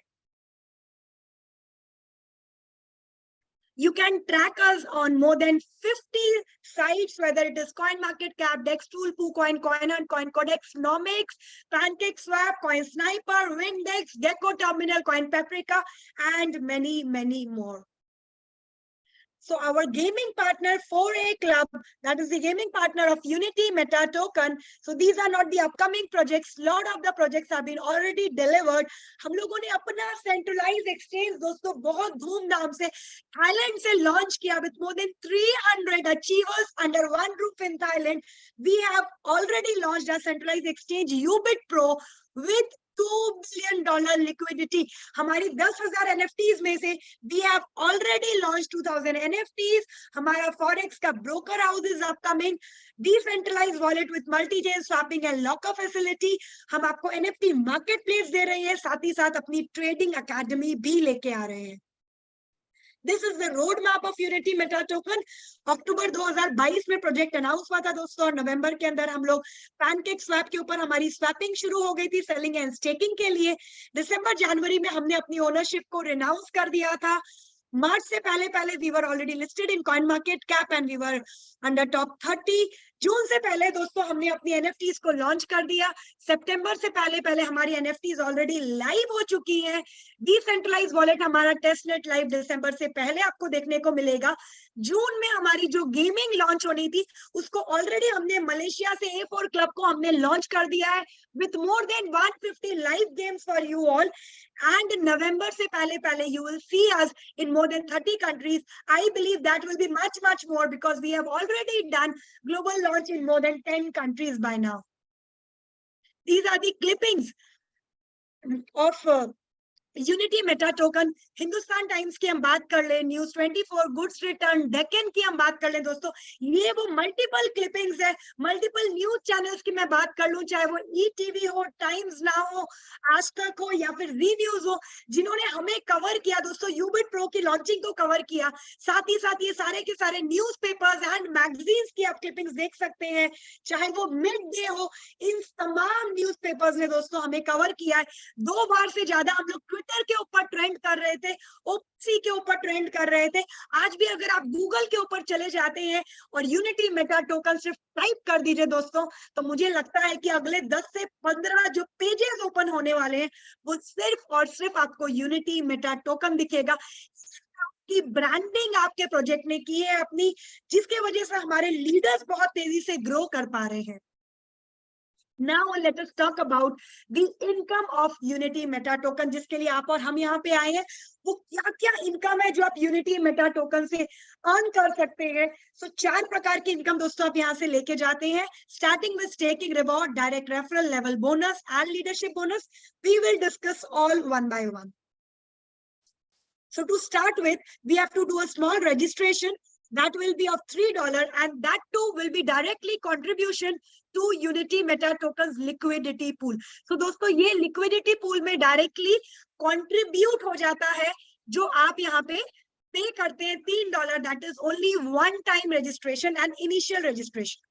You can track us on more than 50 sites, whether it is CoinMarketCap, Dextool, KuCoin, CoinHunt, CoinCodex, Nomics, PancakeSwap, CoinSniper, Windex, Gecko Terminal, CoinPaprika, and many, many more. So our gaming partner 4A Club, that is the gaming partner of Unity Meta Token. So these are not the upcoming projects. Lot of the projects have been already delivered. हम लोगों ने अपना centralized exchange दोस्तों बहुत धूमधाम से Thailand से launch किया with more than 300 achievers under one roof in Thailand. We have already launched a centralized exchange UBIT Pro with $2 billion liquidity. हमारी 10,000 NFTs में से we have already launched 2,000 NFTs. हमारा forex का broker house is upcoming. Decentralized wallet with multi-chain swapping and locker facility. हम आपको NFT marketplace दे रहे हैं, साथ ही साथ अपनी trading academy भी लेके आ रहे हैं. This is the roadmap of Unity Meta Token. अक्टूबर 2022 में प्रोजेक्ट अनाउंस हुआ था दोस्तों, और नवंबर के अंदर हम लोग पैनकेक स्वैप के ऊपर हमारी स्वैपिंग शुरू हो गई थी सेलिंग एंड स्टेकिंग के लिए. दिसंबर जनवरी में हमने अपनी ओनरशिप को रिनाउंस कर दिया था. मार्च से पहले we were already listed in CoinMarketCap and we were under top 30. जून से पहले दोस्तों हमने अपनी NFTs को लॉन्च कर दिया. सितंबर से पहले हमारी NFTs ऑलरेडी लाइव हो चुकी हैं. डिसेंट्रलाइज वॉलेट हमारा टेस्टनेट लाइव दिसंबर से पहले आपको देखने को मिलेगा. जून में हमारी जो गेमिंग लॉन्च होनी थी उसको ऑलरेडी हमने मलेशिया से A4 क्लब को हमने लॉन्च कर दिया है with more than 150 live games for you all. And नवंबर से पहले you will see us in more than 30 countries. I believe that will be much more because we have already done global launch in more than 10 countries by now. These are the clippings of unity Meta token. Hindustan times की हम बात कर ले, news 24, goods return, Deccan की हम बात कर ले दोस्तों. ये वो मल्टीपल क्लिपिंग्स है. मल्टीपल न्यूज चैनल्स की मैं बात कर लूं, चाहे वो ईटीवी हो, टाइम्स नाउ हो, आज तक हो या फिर वी न्यूज हो, जिन्होंने हमें कवर किया दोस्तों, यूबिट प्रो की लॉन्चिंग को कवर किया. साथ ही साथ ये सारे के सारे न्यूज पेपर्स एंड मैगजीन्स की आप क्लिपिंग्स देख सकते हैं, चाहे वो मिड डे हो. इन तमाम न्यूज पेपर्स ने दोस्तों हमें कवर किया है. 2 बार से ज्यादा हम लोग ट्विटर के ऊपर ट्रेंड कर रहे थे, ओपसी के ऊपर ट्रेंड कर रहे थे। आज भी अगर आप गूगल के ऊपर चले जाते हैं और यूनिटी मेटा टोकन सिर्फ टाइप कर दीजिए दोस्तों, तो मुझे लगता है कि अगले 10 से 15 जो पेजेस ओपन होने वाले हैं वो सिर्फ और सिर्फ आपको यूनिटी मेटा टोकन दिखेगा। की ब्रांडिंग आपके प्रोजेक्ट ने की है अपनी, जिसके वजह से हमारे लीडर्स बहुत तेजी से ग्रो कर पा रहे हैं। Now let us talk about the income of Unity Meta Token, जिसके लिए आप और हम यहाँ पे आए हैं। वो क्या क्या इनकम है जो आप यूनिटी मेटा टोकन से अर्न कर सकते हैं। सो 4 प्रकार की इनकम दोस्तों आप यहाँ से लेके जाते हैं, starting with staking reward, direct referral, level bonus and leadership bonus. We will discuss all one by one. So to start with, we have to do a small registration that will be of $3, and that too will be directly contribution to Unity Meta Tokens liquidity pool. So दोस्तों ये liquidity pool में directly contribute हो जाता है जो आप यहाँ पे पे करते हैं $3, that is only one time registration and initial registration.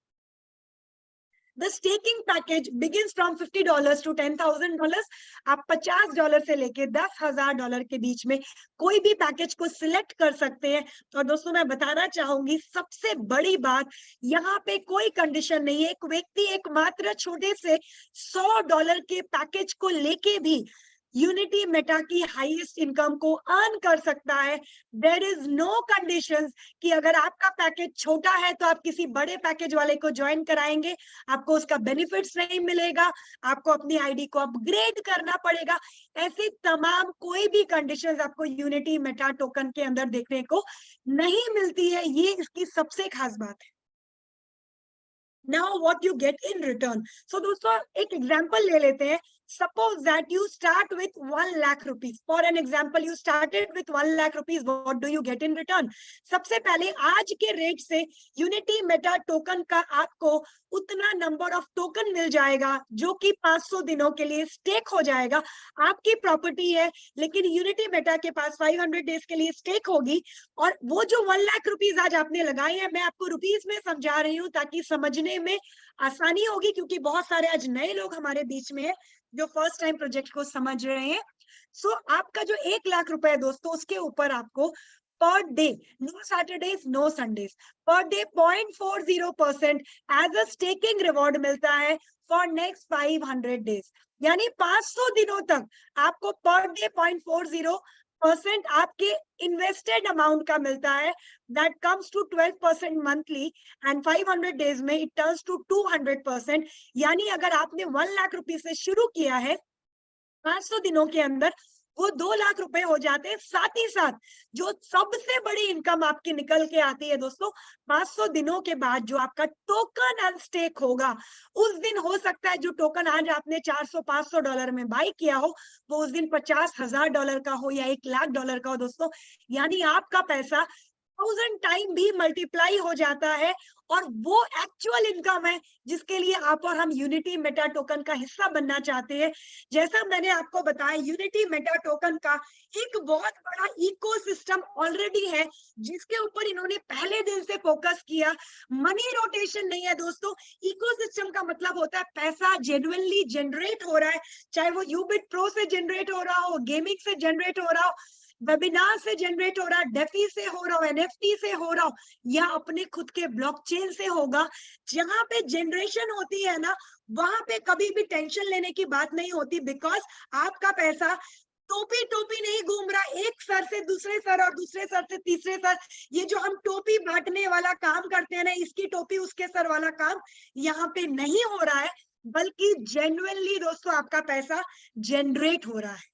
The staking package begins from $50 to $10,000. आप $50 से लेके $10,000 के बीच में कोई भी पैकेज को सिलेक्ट कर सकते हैं। और दोस्तों मैं बताना चाहूंगी सबसे बड़ी बात, यहाँ पे कोई कंडीशन नहीं है। एक व्यक्ति एक मात्र छोटे से $100 के पैकेज को लेके भी यूनिटी मेटा की हाईएस्ट इनकम को अर्न कर सकता है। देयर इज नो कंडीशंस कि अगर आपका पैकेज छोटा है तो आप किसी बड़े पैकेज वाले को ज्वाइन कराएंगे, आपको उसका बेनिफिट्स नहीं मिलेगा, आपको अपनी आईडी को अपग्रेड करना पड़ेगा। ऐसी तमाम कोई भी कंडीशंस आपको यूनिटी मेटा टोकन के अंदर देखने को नहीं मिलती है। ये इसकी सबसे खास बात है। Now what you get in return. So दोस्तों एक एग्जांपल ले लेते हैं। Suppose that you start with 1 lakh rupees. For an example, you started with 1 lakh rupees. What do you get in return? सबसे पहले आज के रेट से यूनिटी मेटा टोकन का आपको उतना नंबर ऑफ टोकन मिल जाएगा जो कि 500 दिनों के लिए स्टेक हो जाएगा। आपकी प्रॉपर्टी है, लेकिन यूनिटी मेटा के पास 500 डेज के लिए स्टेक होगी। और वो जो 1 लाख रुपीज आज आपने लगाए हैं, मैं आपको रुपीज में समझा रही हूँ ताकि समझने में आसानी होगी, क्योंकि बहुत सारे आज नए लोग हमारे बीच में है जो फर्स्ट टाइम प्रोजेक्ट को समझ रहे हैं। सो आपका जो 1 लाख रुपए है दोस्तों, उसके ऊपर आपको per day, no Saturdays no Sundays, per day 0.40% as a staking reward मिलता है फॉर नेक्स्ट 500 डेज। यानी 500 दिनों तक आपको पर डे 0.40% आपके इन्वेस्टेड अमाउंट का मिलता है। That comes to 12% monthly and 500 days में इट टर्न्स टू 200%। यानी अगर आपने 1 लाख रुपए से शुरू किया है, 500 दिनों के अंदर वो 2 लाख रुपए हो जाते हैं। साथ ही साथ जो सबसे बड़ी इनकम आपकी निकल के आती है दोस्तों, 500 दिनों के बाद जो आपका टोकन अनस्टेक होगा, उस दिन हो सकता है जो टोकन आज आपने $400-500 में बाई किया हो, वो उस दिन $50,000 का हो या $1,00,000 का हो दोस्तों। यानी आपका पैसा 1000 टाइम भी मल्टीप्लाई हो जाता है। और वो एक्चुअल इनकम है जिसके लिए आप और हम यूनिटी मेटा टोकन का हिस्सा बनना चाहते हैं। जैसा मैंने आपको बताया, यूनिटी मेटा टोकन का एक बहुत बड़ा इकोसिस्टम ऑलरेडी है जिसके ऊपर इन्होंने पहले दिन से फोकस किया। मनी रोटेशन नहीं है दोस्तों, इकोसिस्टम का मतलब होता है पैसा जेन्युइनली जनरेट हो रहा है, चाहे वो यूबिट प्रो से जनरेट हो रहा हो, गेमिंग से जनरेट हो रहा हो, वेबिनार से जनरेट हो रहा, डेफी से हो रहा हो, एनएफटी से हो रहा हो, या अपने खुद के ब्लॉकचेन से होगा। जहां पे जनरेशन होती है ना, वहां पे कभी भी टेंशन लेने की बात नहीं होती, बिकॉज आपका पैसा टोपी टोपी नहीं घूम रहा, एक सर से दूसरे सर और दूसरे सर से तीसरे सर। ये जो हम टोपी बांटने वाला काम करते हैं ना, इसकी टोपी उसके सर वाला काम यहाँ पे नहीं हो रहा है, बल्कि जेन्युइनली दोस्तों आपका पैसा जनरेट हो रहा है।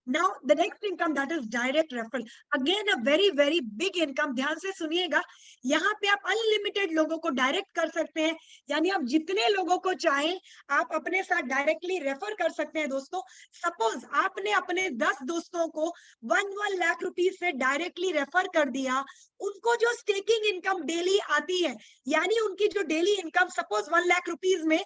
Now the next income, that is direct referral. Again a very big income. ध्यान से सुनिएगा, यहाँ पे आप अनलिमिटेड लोगों को डायरेक्ट कर सकते हैं, यानी आप जितने लोगों को चाहें आप अपने साथ डायरेक्टली रेफर कर सकते हैं दोस्तों। सपोज आपने अपने 10 दोस्तों को 1 लाख रुपीज से डायरेक्टली रेफर कर दिया, उनको जो स्टेकिंग इनकम डेली आती है, यानी उनकी जो daily income suppose 1 lakh rupees में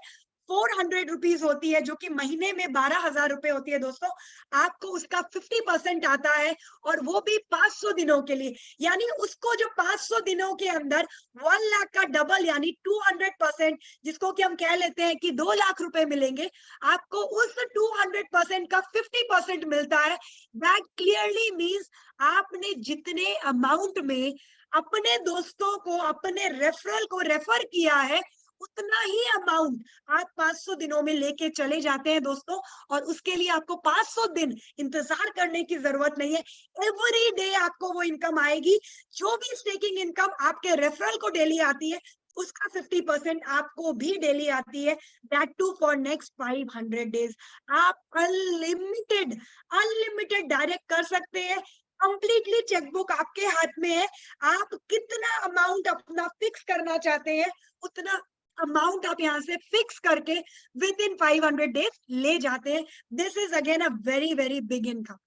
400 रुपीज होती है, जो कि महीने में 12,000 रुपए होती है दोस्तों, आपको उसका 50% आता है, और वो भी 500 दिनों के लिए। यानी उसको जो 500 दिनों के अंदर 1 लाख का डबल यानी 200%, जिसको कि हम कह लेते हैं कि 2 लाख रुपए मिलेंगे, आपको उस 200% का 50% मिलता है। दैट क्लियरली मीन्स आपने जितने अमाउंट में अपने दोस्तों को, अपने रेफरल को रेफर किया है, उतना ही अमाउंट आप 500 दिनों में लेके चले जाते हैं दोस्तों। और उसके लिए आपको 500 दिन इंतजार करने की जरूरत नहीं है। एवरी डे आपको वो इनकम आएगी। जो भी स्टेकिंग इनकम आपके रेफरल को डेली आती है, उसका 50% आपको भी डेली आती है, that too for next 500 days. आप अनलिमिटेड अनलिमिटेड डायरेक्ट कर सकते हैं। कंप्लीटली चेकबुक आपके हाथ में है। आप कितना अमाउंट अपना फिक्स करना चाहते हैं, उतना अमाउंट आप यहाँ से फिक्स करके विद इन 500 डेज ले जाते हैं। This is again a very very big income.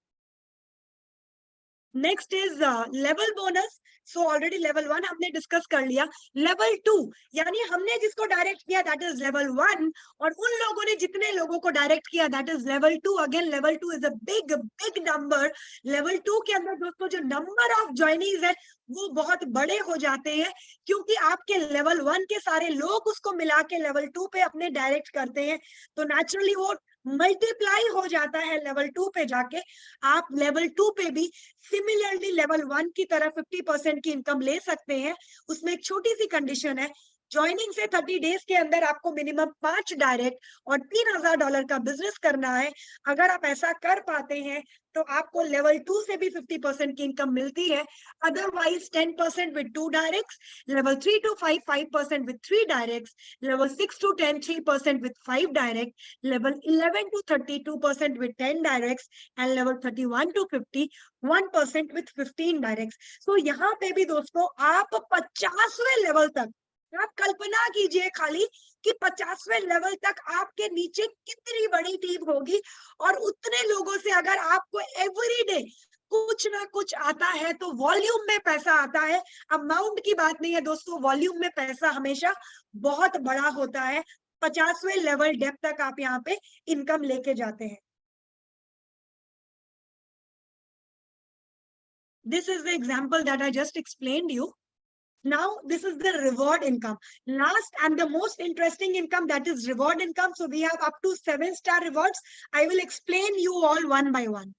Next is level bonus. So already level 1 हमने डिस्कस कर लिया। लेवल 2 यानी हमने जिसको डायरेक्ट किया दैट इज लेवल 1, और उन लोगों ने जितने लोगों को डायरेक्ट किया that is level 2। Again level 2 is a big big number. Level 2 के अंदर दोस्तों जो नंबर ऑफ ज्वाइनिंग्स है वो बहुत बड़े हो जाते हैं, क्योंकि आपके लेवल 1 के सारे लोग उसको मिला के लेवल 2 पे अपने डायरेक्ट करते हैं, तो नेचुरली वो मल्टीप्लाई हो जाता है लेवल 2 पे जाके। आप लेवल 2 पे भी सिमिलरली लेवल 1 की तरह 50% की इनकम ले सकते हैं। उसमें एक छोटी सी कंडीशन है, ज्वाइनिंग से 30 डेज के अंदर आपको मिनिमम 5 डायरेक्ट और $3,000 का बिजनेस करना है। अगर आप ऐसा कर पाते हैं तो आपको लेवल 2 से भी 50% की इनकम मिलती है। Otherwise 10% with 2 directs, level 3 to 5 5% with 3 directs, level 6 to 10 3% with 5 direct, level 11 to 32% with 10 directs, and level 31 to 50 1% with 15 directs. So यहाँ पे भी दोस्तों आप 50वें लेवल तक, आप कल्पना कीजिए खाली कि 50वें लेवल तक आपके नीचे कितनी बड़ी टीम होगी, और उतने लोगों से अगर आपको एवरी डे कुछ ना कुछ आता है तो वॉल्यूम में पैसा आता है। अमाउंट की बात नहीं है दोस्तों, वॉल्यूम में पैसा हमेशा बहुत बड़ा होता है। 50वें लेवल डेप्थ तक आप यहाँ पे इनकम लेके जाते हैं। This is the example that I just explained you. Now this is the reward income. Last and the most interesting income, that is reward income. So we have up to 7-star rewards. I will explain you all one by one.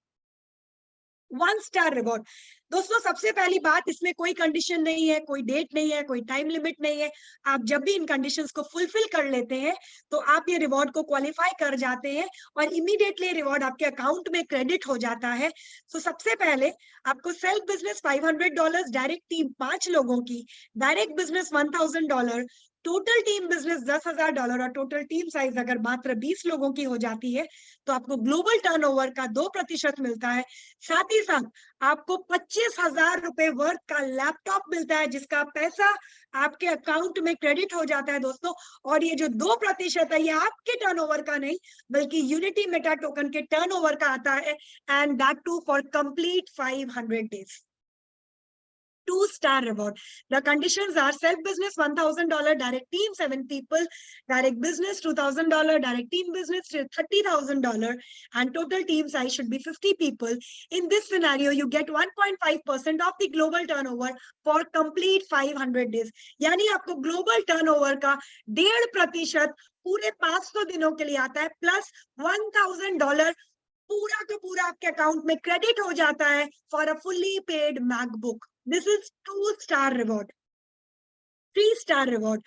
1-star reward दोस्तों, सबसे पहली बात, इसमें कोई condition नहीं है, कोई date नहीं है, कोई टाइम लिमिट नहीं है। आप जब भी इन कंडीशंस को फुलफिल कर लेते हैं तो आप ये रिवॉर्ड को क्वालिफाई कर जाते हैं, और इमीडिएटली रिवॉर्ड आपके अकाउंट में क्रेडिट हो जाता है। सो सबसे पहले आपको सेल्फ बिजनेस $500, डायरेक्ट टीम 5 लोगों की, direct business $1,000, total team business $10,000, और टोटल टीम साइज अगर मात्र 20 लोगों की हो जाती है तो आपको ग्लोबल टर्नओवर का 2% मिलता है। साथ ही साथ आपको 25,000 रुपए वर्थ का लैपटॉप मिलता है, जिसका पैसा आपके अकाउंट में क्रेडिट हो जाता है दोस्तों। और ये जो 2% है, ये आपके टर्नओवर का नहीं बल्कि यूनिटी मेटा टोकन के टर्नओवर का आता है, and that too for complete 500 days. 2-star reward. The conditions are self business $1,000, direct team 7 people, direct business $2,000, direct team business $30,000, and total team size should be 50 people. In this scenario, you get 1.5% of the global turnover for complete 500 days. यानी आपको global turnover का 1.5% पूरे 500 दिनों के लिए आता है, plus $1,000 पूरा का पूरा आपके अकाउंट में क्रेडिट हो जाता है for a fully paid MacBook. This is 2-star reward. 3-star reward,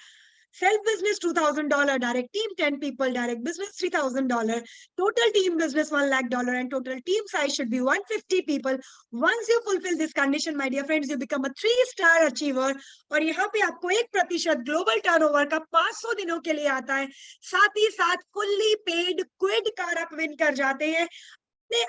self business $2,000, direct team 10 people, direct business $3,000, total team business $1 lakh, and total team size should be 150 people. Once you fulfill this condition, my dear friends, you become a 3-star achiever. और यहाँ पे आपको 1% global turnover का 500 दिनों के लिए आता है। साथ ही साथ फुल्ली पेड क्विड कार आप विन कर जाते हैं।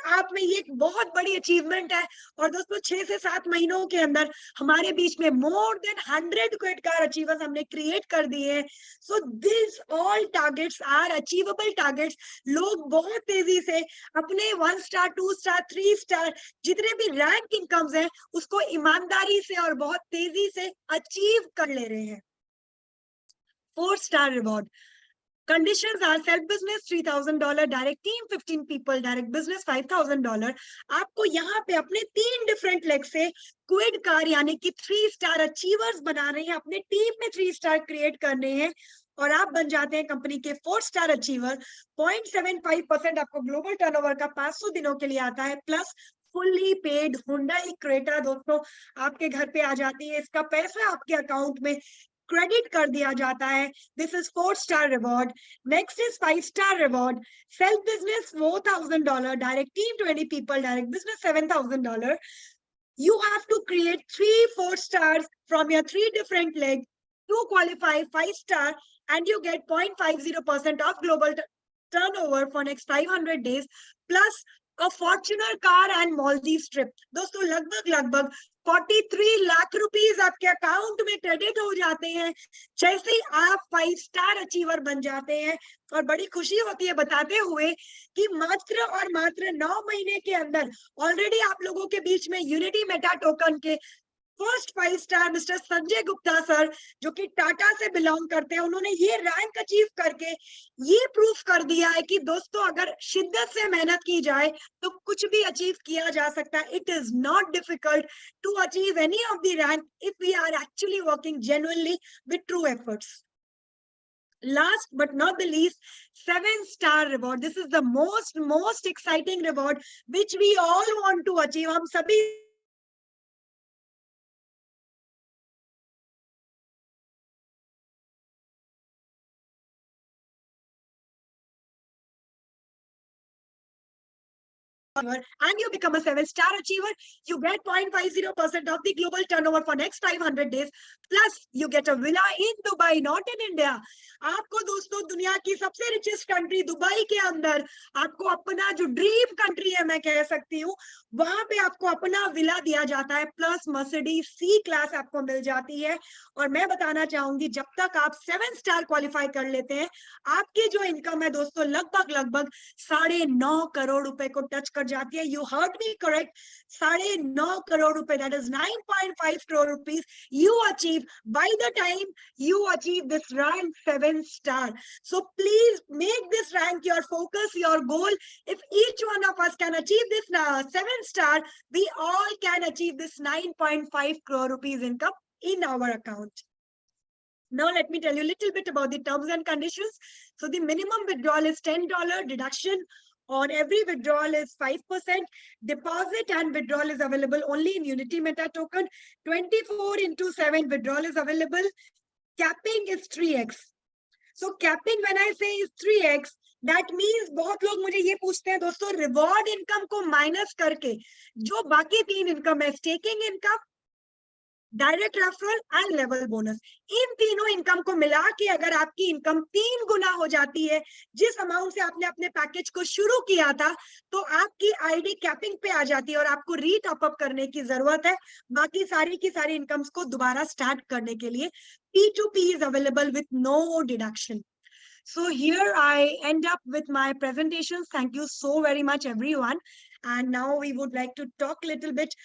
आप में ये एक बहुत बड़ी अचीवमेंट है। और दोस्तों 6 से 7 महीनों के अंदर हमारे बीच में more than 100 Kwid car achievers हमने क्रिएट कर दिए हैं। So this all targets are achievable targets. लोग बहुत तेजी से अपने 1-star 2-star 3-star जितने भी रैंक इनकम्स हैं उसको ईमानदारी से और बहुत तेजी से अचीव कर ले रहे हैं। 4-star reward, Conditions are self business $3,000, direct team 15 people, direct business $5,000. आपको यहाँ पे अपने 3 डिफरेंट लेग से क्विड कार यानी कि 3 स्टार अचीवर्स बनाने हैं, अपने टीम में 3 स्टार क्रिएट करने हैं और आप बन जाते हैं कंपनी के 4 स्टार अचीवर। 0.75% आपको ग्लोबल टर्नओवर का 500 दिनों के लिए आता है, plus fully paid Hyundai Creta दोस्तों आपके घर पे आ जाती है। इसका पैसा आपके अकाउंट में क्रेडिट कर दिया जाता है। This is 4 star reward. Next is 5 star reward. Self business $4,000, direct team 20 people, direct business $7,000. You have to create 3-4 stars from your 3 different legs to qualify 5 star, and you get 0.50% of global turnover for next 500 days plus a Fortuner car and Maldives trip. दोस्तों लगभग 43 lakh rupees आपके account में credit हो जाते हैं जैसे ही आप 5 star achiever बन जाते हैं। और बड़ी खुशी होती है बताते हुए कि मात्र और मात्र 9 महीने के अंदर ऑलरेडी आप लोगों के बीच में यूनिटी मेटा टोकन के first 5 star mister Sanjay Gupta sir, जो कि टाटा से बिलोंग करते हैं, उन्होंने ये रैंक अचीव करके ये प्रूफ कर दिया है कि दोस्तों अगर शिद्दत से मेहनत की जाए तो कुछ भी अचीव किया जा सकता है। It is not difficult to achieve any of the rank if we are actually working genuinely with true efforts. Last but not the least, 7-star reward. This is the most exciting reward which we all want to achieve. हम सभी and you become a 7-star achiever, you get 0.50% of the global turnover for next 500 days. Plus, you get a villa in Dubai, not in India. आपको दोस्तों दुनिया की सबसे richest country Dubai के अंदर आपको अपना जो ड्रीम कंट्री है मैं कह सकती हूँ, वहां पे आपको अपना विला दिया जाता है, प्लस मर्सिडीज सी क्लास आपको मिल जाती है। और मैं बताना चाहूंगी जब तक आप 7 स्टार क्वालिफाई कर लेते हैं, आपकी जो इनकम है दोस्तों लगभग 9.5 करोड़ रुपए को टच कर जाती है। You heard me correct, 9.5 crore रुपए, that is 9.5 crore rupees you achieve by the time you achieve this rank 7 star. So please make this rank your focus, your goal. If each one of us can achieve this 7 star, we all can achieve this 9.5 crore rupees income in our account. Now let me tell you a little bit about the terms and conditions. So the minimum withdrawal is $10, deduction on every withdrawal is 5%. Deposit and withdrawal is available only in Unity Meta token. 24/7 withdrawal is available. Capping is 3x. So capping when I say is 3x, that means बहुत लोग मुझे ये पूछते हैं दोस्तों reward income को minus करके जो बाकी 3 इनकम है, staking income, direct referral and level bonus, इन तीनों इनकम को मिला के अगर आपकी इनकम 3 गुना हो जाती है जिस अमाउंट से आपने अपने पैकेज को शुरू किया था, तो आपकी आईडी कैपिंग पे आ जाती है और आपको रीटॉप अप करने की जरूरत है बाकी सारी की सारी इनकम्स को दोबारा स्टार्ट करने के लिए। P2P is available with no deduction. So here I end up with my presentations. Thank you so very much everyone, and now we would like to talk a little bit.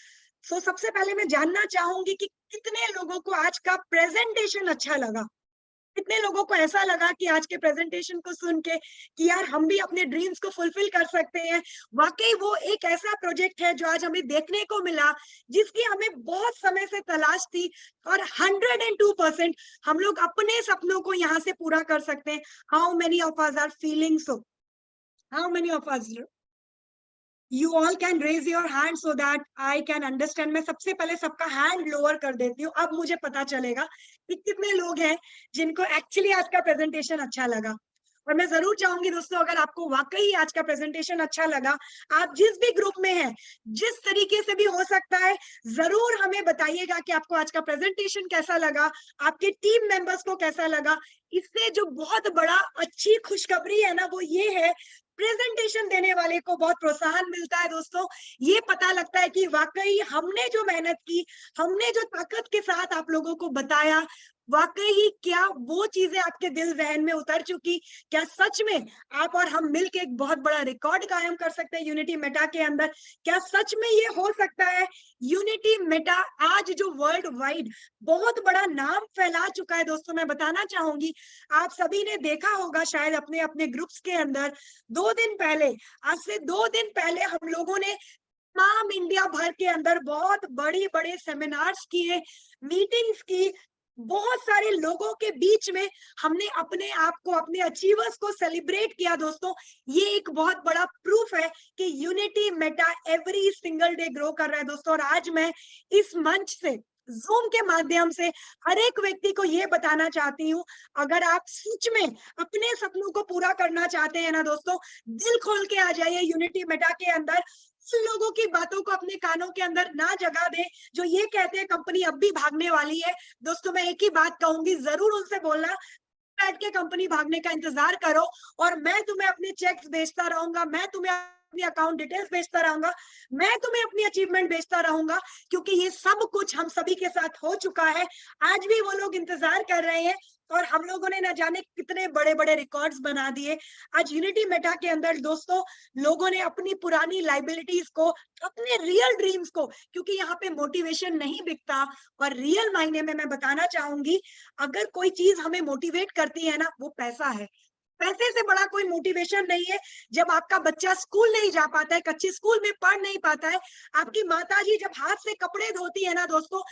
So सबसे पहले मैं जानना चाहूंगी कि कितने लोगों को आज का प्रेजेंटेशन अच्छा लगा, कितने लोगों को ऐसा लगा कि आज के प्रेजेंटेशन को सुन के कि यार हम भी अपने ड्रीम्स को फुलफिल कर सकते हैं। वाकई वो एक ऐसा प्रोजेक्ट है जो आज हमें देखने को मिला जिसकी हमें बहुत समय से तलाश थी और 102% हम लोग अपने सपनों को यहाँ से पूरा कर सकते हैं। How many of us are feeling so? How many of us? You all can raise your hand so that I can understand. मैं सबसे पहले सबका हैंड लोअर कर देती हूँ, अब मुझे पता चलेगा कि कितने लोग हैं जिनको एक्चुअली आज का प्रेजेंटेशन अच्छा लगा। और मैं जरूर चाहूंगी दोस्तों अगर आपको वाकई आज का प्रेजेंटेशन अच्छा लगा, आप जिस भी ग्रुप में हैं, जिस तरीके से भी हो सकता है, जरूर हमें बताइएगा कि आपको आज का प्रेजेंटेशन कैसा लगा, आपके टीम मेंबर्स को कैसा लगा। इससे जो बहुत बड़ा अच्छी खुशखबरी है ना, वो ये है प्रेजेंटेशन देने वाले को बहुत प्रोत्साहन मिलता है दोस्तों। ये पता लगता है कि वाकई हमने जो मेहनत की, हमने जो ताकत के साथ आप लोगों को बताया, वाकई ही क्या वो चीजें आपके दिल जहन में उतर चुकी? क्या सच में आप और हम मिलके एक बहुत बड़ा रिकॉर्ड कायम कर सकते हैं यूनिटी मेटा के अंदर? क्या सच में ये हो सकता है? यूनिटी मेटा आज जो वर्ल्ड वाइड बहुत बड़ा नाम फैला चुका है दोस्तों, मैं बताना चाहूंगी, आप सभी ने देखा होगा शायद अपने अपने ग्रुप्स के अंदर, 2 दिन पहले, आज से 2 दिन पहले हम लोगों ने तमाम इंडिया भर के अंदर बहुत बड़ी बड़े सेमिनार्स किए, मीटिंग्स की, बहुत सारे लोगों के बीच में हमने अपने आप को, अपने अचीवर्स को सेलिब्रेट किया दोस्तों। ये एक बहुत बड़ा प्रूफ है कि unity Meta every single day grow कर रहा है दोस्तों। और आज मैं इस मंच से, जूम के माध्यम से हर एक व्यक्ति को ये बताना चाहती हूँ, अगर आप सच में अपने सपनों को पूरा करना चाहते हैं ना दोस्तों, दिल खोल के आ जाइए यूनिटी मेटा के अंदर। उन लोगों की बातों को अपने कानों के अंदर ना जगह दे जो ये कहते हैं कंपनी अब भी भागने वाली है। दोस्तों मैं एक ही बात कहूंगी, जरूर उनसे बोलना, बैठ के कंपनी भागने का इंतजार करो और मैं तुम्हें अपने चेक्स भेजता रहूंगा, मैं तुम्हें अपनी अकाउंट डिटेल्स भेजता रहूंगा, मैं तुम्हें अपनी अचीवमेंट भेजता रहूंगा, क्योंकि ये सब कुछ हम सभी के साथ हो चुका है। आज भी वो लोग इंतजार कर रहे हैं और हम लोगों ने न जाने कितने बड़े बड़े रिकॉर्ड्स बना दिए। आज यूनिटी मेटा के अंदर दोस्तों लोगों ने अपनी पुरानी लाइबिलिटीज को, अपने रियल ड्रीम्स को, क्योंकि यहाँ पे मोटिवेशन नहीं बिकता, और रियल मायने में मैं बताना चाहूंगी, अगर कोई चीज हमें मोटिवेट करती है ना, वो पैसा है। पैसे से बड़ा कोई मोटिवेशन नहीं है। जब आपका बच्चा स्कूल नहीं जा पाता है, कच्चे स्कूल में पढ़ नहीं पाता है, आपकी माताजी जब हाथ से कपड़े धोती है ना दोस्तों,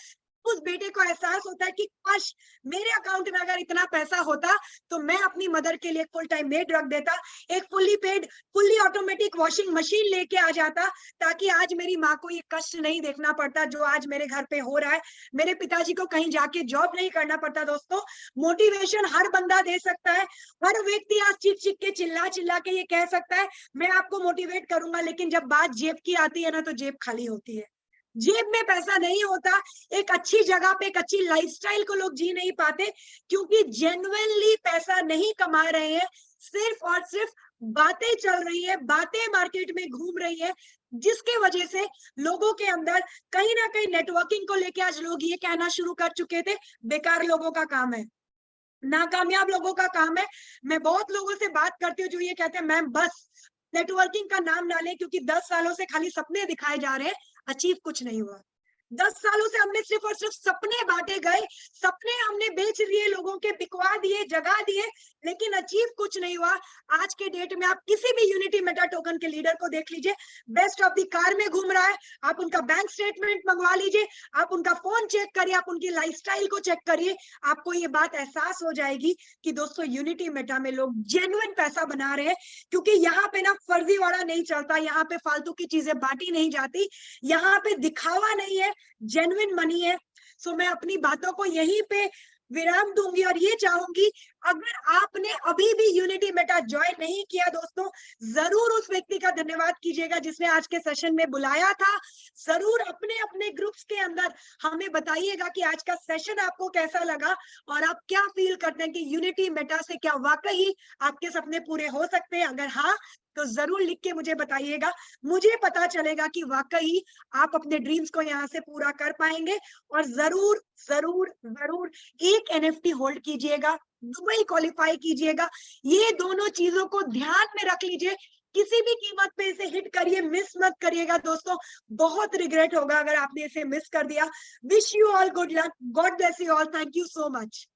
उस बेटे को एहसास होता है कि काश मेरे अकाउंट में अगर इतना पैसा होता तो मैं अपनी मदर के लिए फुल टाइम मेड रख देता, एक fully paid, fully automatic washing machine लेके आ जाता, ताकि आज मेरी माँ को ये कष्ट नहीं देखना पड़ता जो आज मेरे घर पे हो रहा है, मेरे पिताजी को कहीं जाके जॉब नहीं करना पड़ता। दोस्तों मोटिवेशन हर बंदा दे सकता है, हर व्यक्ति आज चीख चीख के, चिल्ला चिल्ला के ये कह सकता है मैं आपको मोटिवेट करूंगा, लेकिन जब बात जेब की आती है ना, तो जेब खाली होती है, जेब में पैसा नहीं होता। एक अच्छी जगह पे, एक अच्छी लाइफस्टाइल को लोग जी नहीं पाते, क्योंकि जेन्युइनली पैसा नहीं कमा रहे हैं, सिर्फ और सिर्फ बातें चल रही है, बातें मार्केट में घूम रही है, जिसके वजह से लोगों के अंदर कहीं ना कहीं नेटवर्किंग को लेके आज लोग ये कहना शुरू कर चुके थे, बेकार लोगों का काम है, नाकामयाब लोगों का काम है। मैं बहुत लोगों से बात करती हूँ जो ये कहते हैं मैम बस नेटवर्किंग का नाम ना लें, क्योंकि 10 सालों से खाली सपने दिखाए जा रहे हैं, अचीव कुछ नहीं हुआ। 10 सालों से हमने सिर्फ और सिर्फ सपने बांटे गए, सपने हमने बेच दिए, लोगों के बिकवा दिए, जगा दिए, लेकिन अचीव कुछ नहीं हुआ। आज के डेट में आप किसी भी यूनिटी मेटा टोकन के लीडर को देख लीजिए, बेस्ट ऑफ द कार में घूम रहा है, आप उनका बैंक स्टेटमेंट मंगवा लीजिए, आप उनका फोन चेक करिए, आप उनकी लाइफस्टाइल को चेक करिए, आपको ये बात एहसास हो जाएगी कि दोस्तों यूनिटी मेटा में लोग जेन्युइन पैसा बना रहे हैं, क्योंकि यहाँ पे ना फर्जीवाड़ा नहीं चलता, यहाँ पे फालतू की चीजें बांटी नहीं जाती, यहाँ पे दिखावा नहीं है, जेन्युइन मनी है। सो मैं अपनी बातों को यहीं पे विराम दूंगी और ये चाहूंगी, अगर आपने अभी भी यूनिटी मेटा ज्वाइन नहीं किया दोस्तों, जरूर उस व्यक्ति का धन्यवाद कीजिएगा जिसने आज के सेशन में बुलाया था। जरूर अपने अपने ग्रुप्स के अंदर हमें बताइएगा कि आज का सेशन आपको कैसा लगा और आप क्या फील करते हैं कि यूनिटी मेटा से क्या वाकई आपके सपने पूरे हो सकते हैं। अगर हाँ तो जरूर लिख के मुझे बताइएगा, मुझे पता चलेगा कि वाकई आप अपने ड्रीम्स को यहाँ से पूरा कर पाएंगे। और जरूर जरूर जरूर एक एनएफटी होल्ड कीजिएगा, दुबई क्वालिफाई कीजिएगा, ये दोनों चीजों को ध्यान में रख लीजिए, किसी भी कीमत पे इसे हिट करिए, मिस मत करिएगा दोस्तों, बहुत रिग्रेट होगा अगर आपने इसे मिस कर दिया। Wish you all good luck, God bless you all, thank you so much.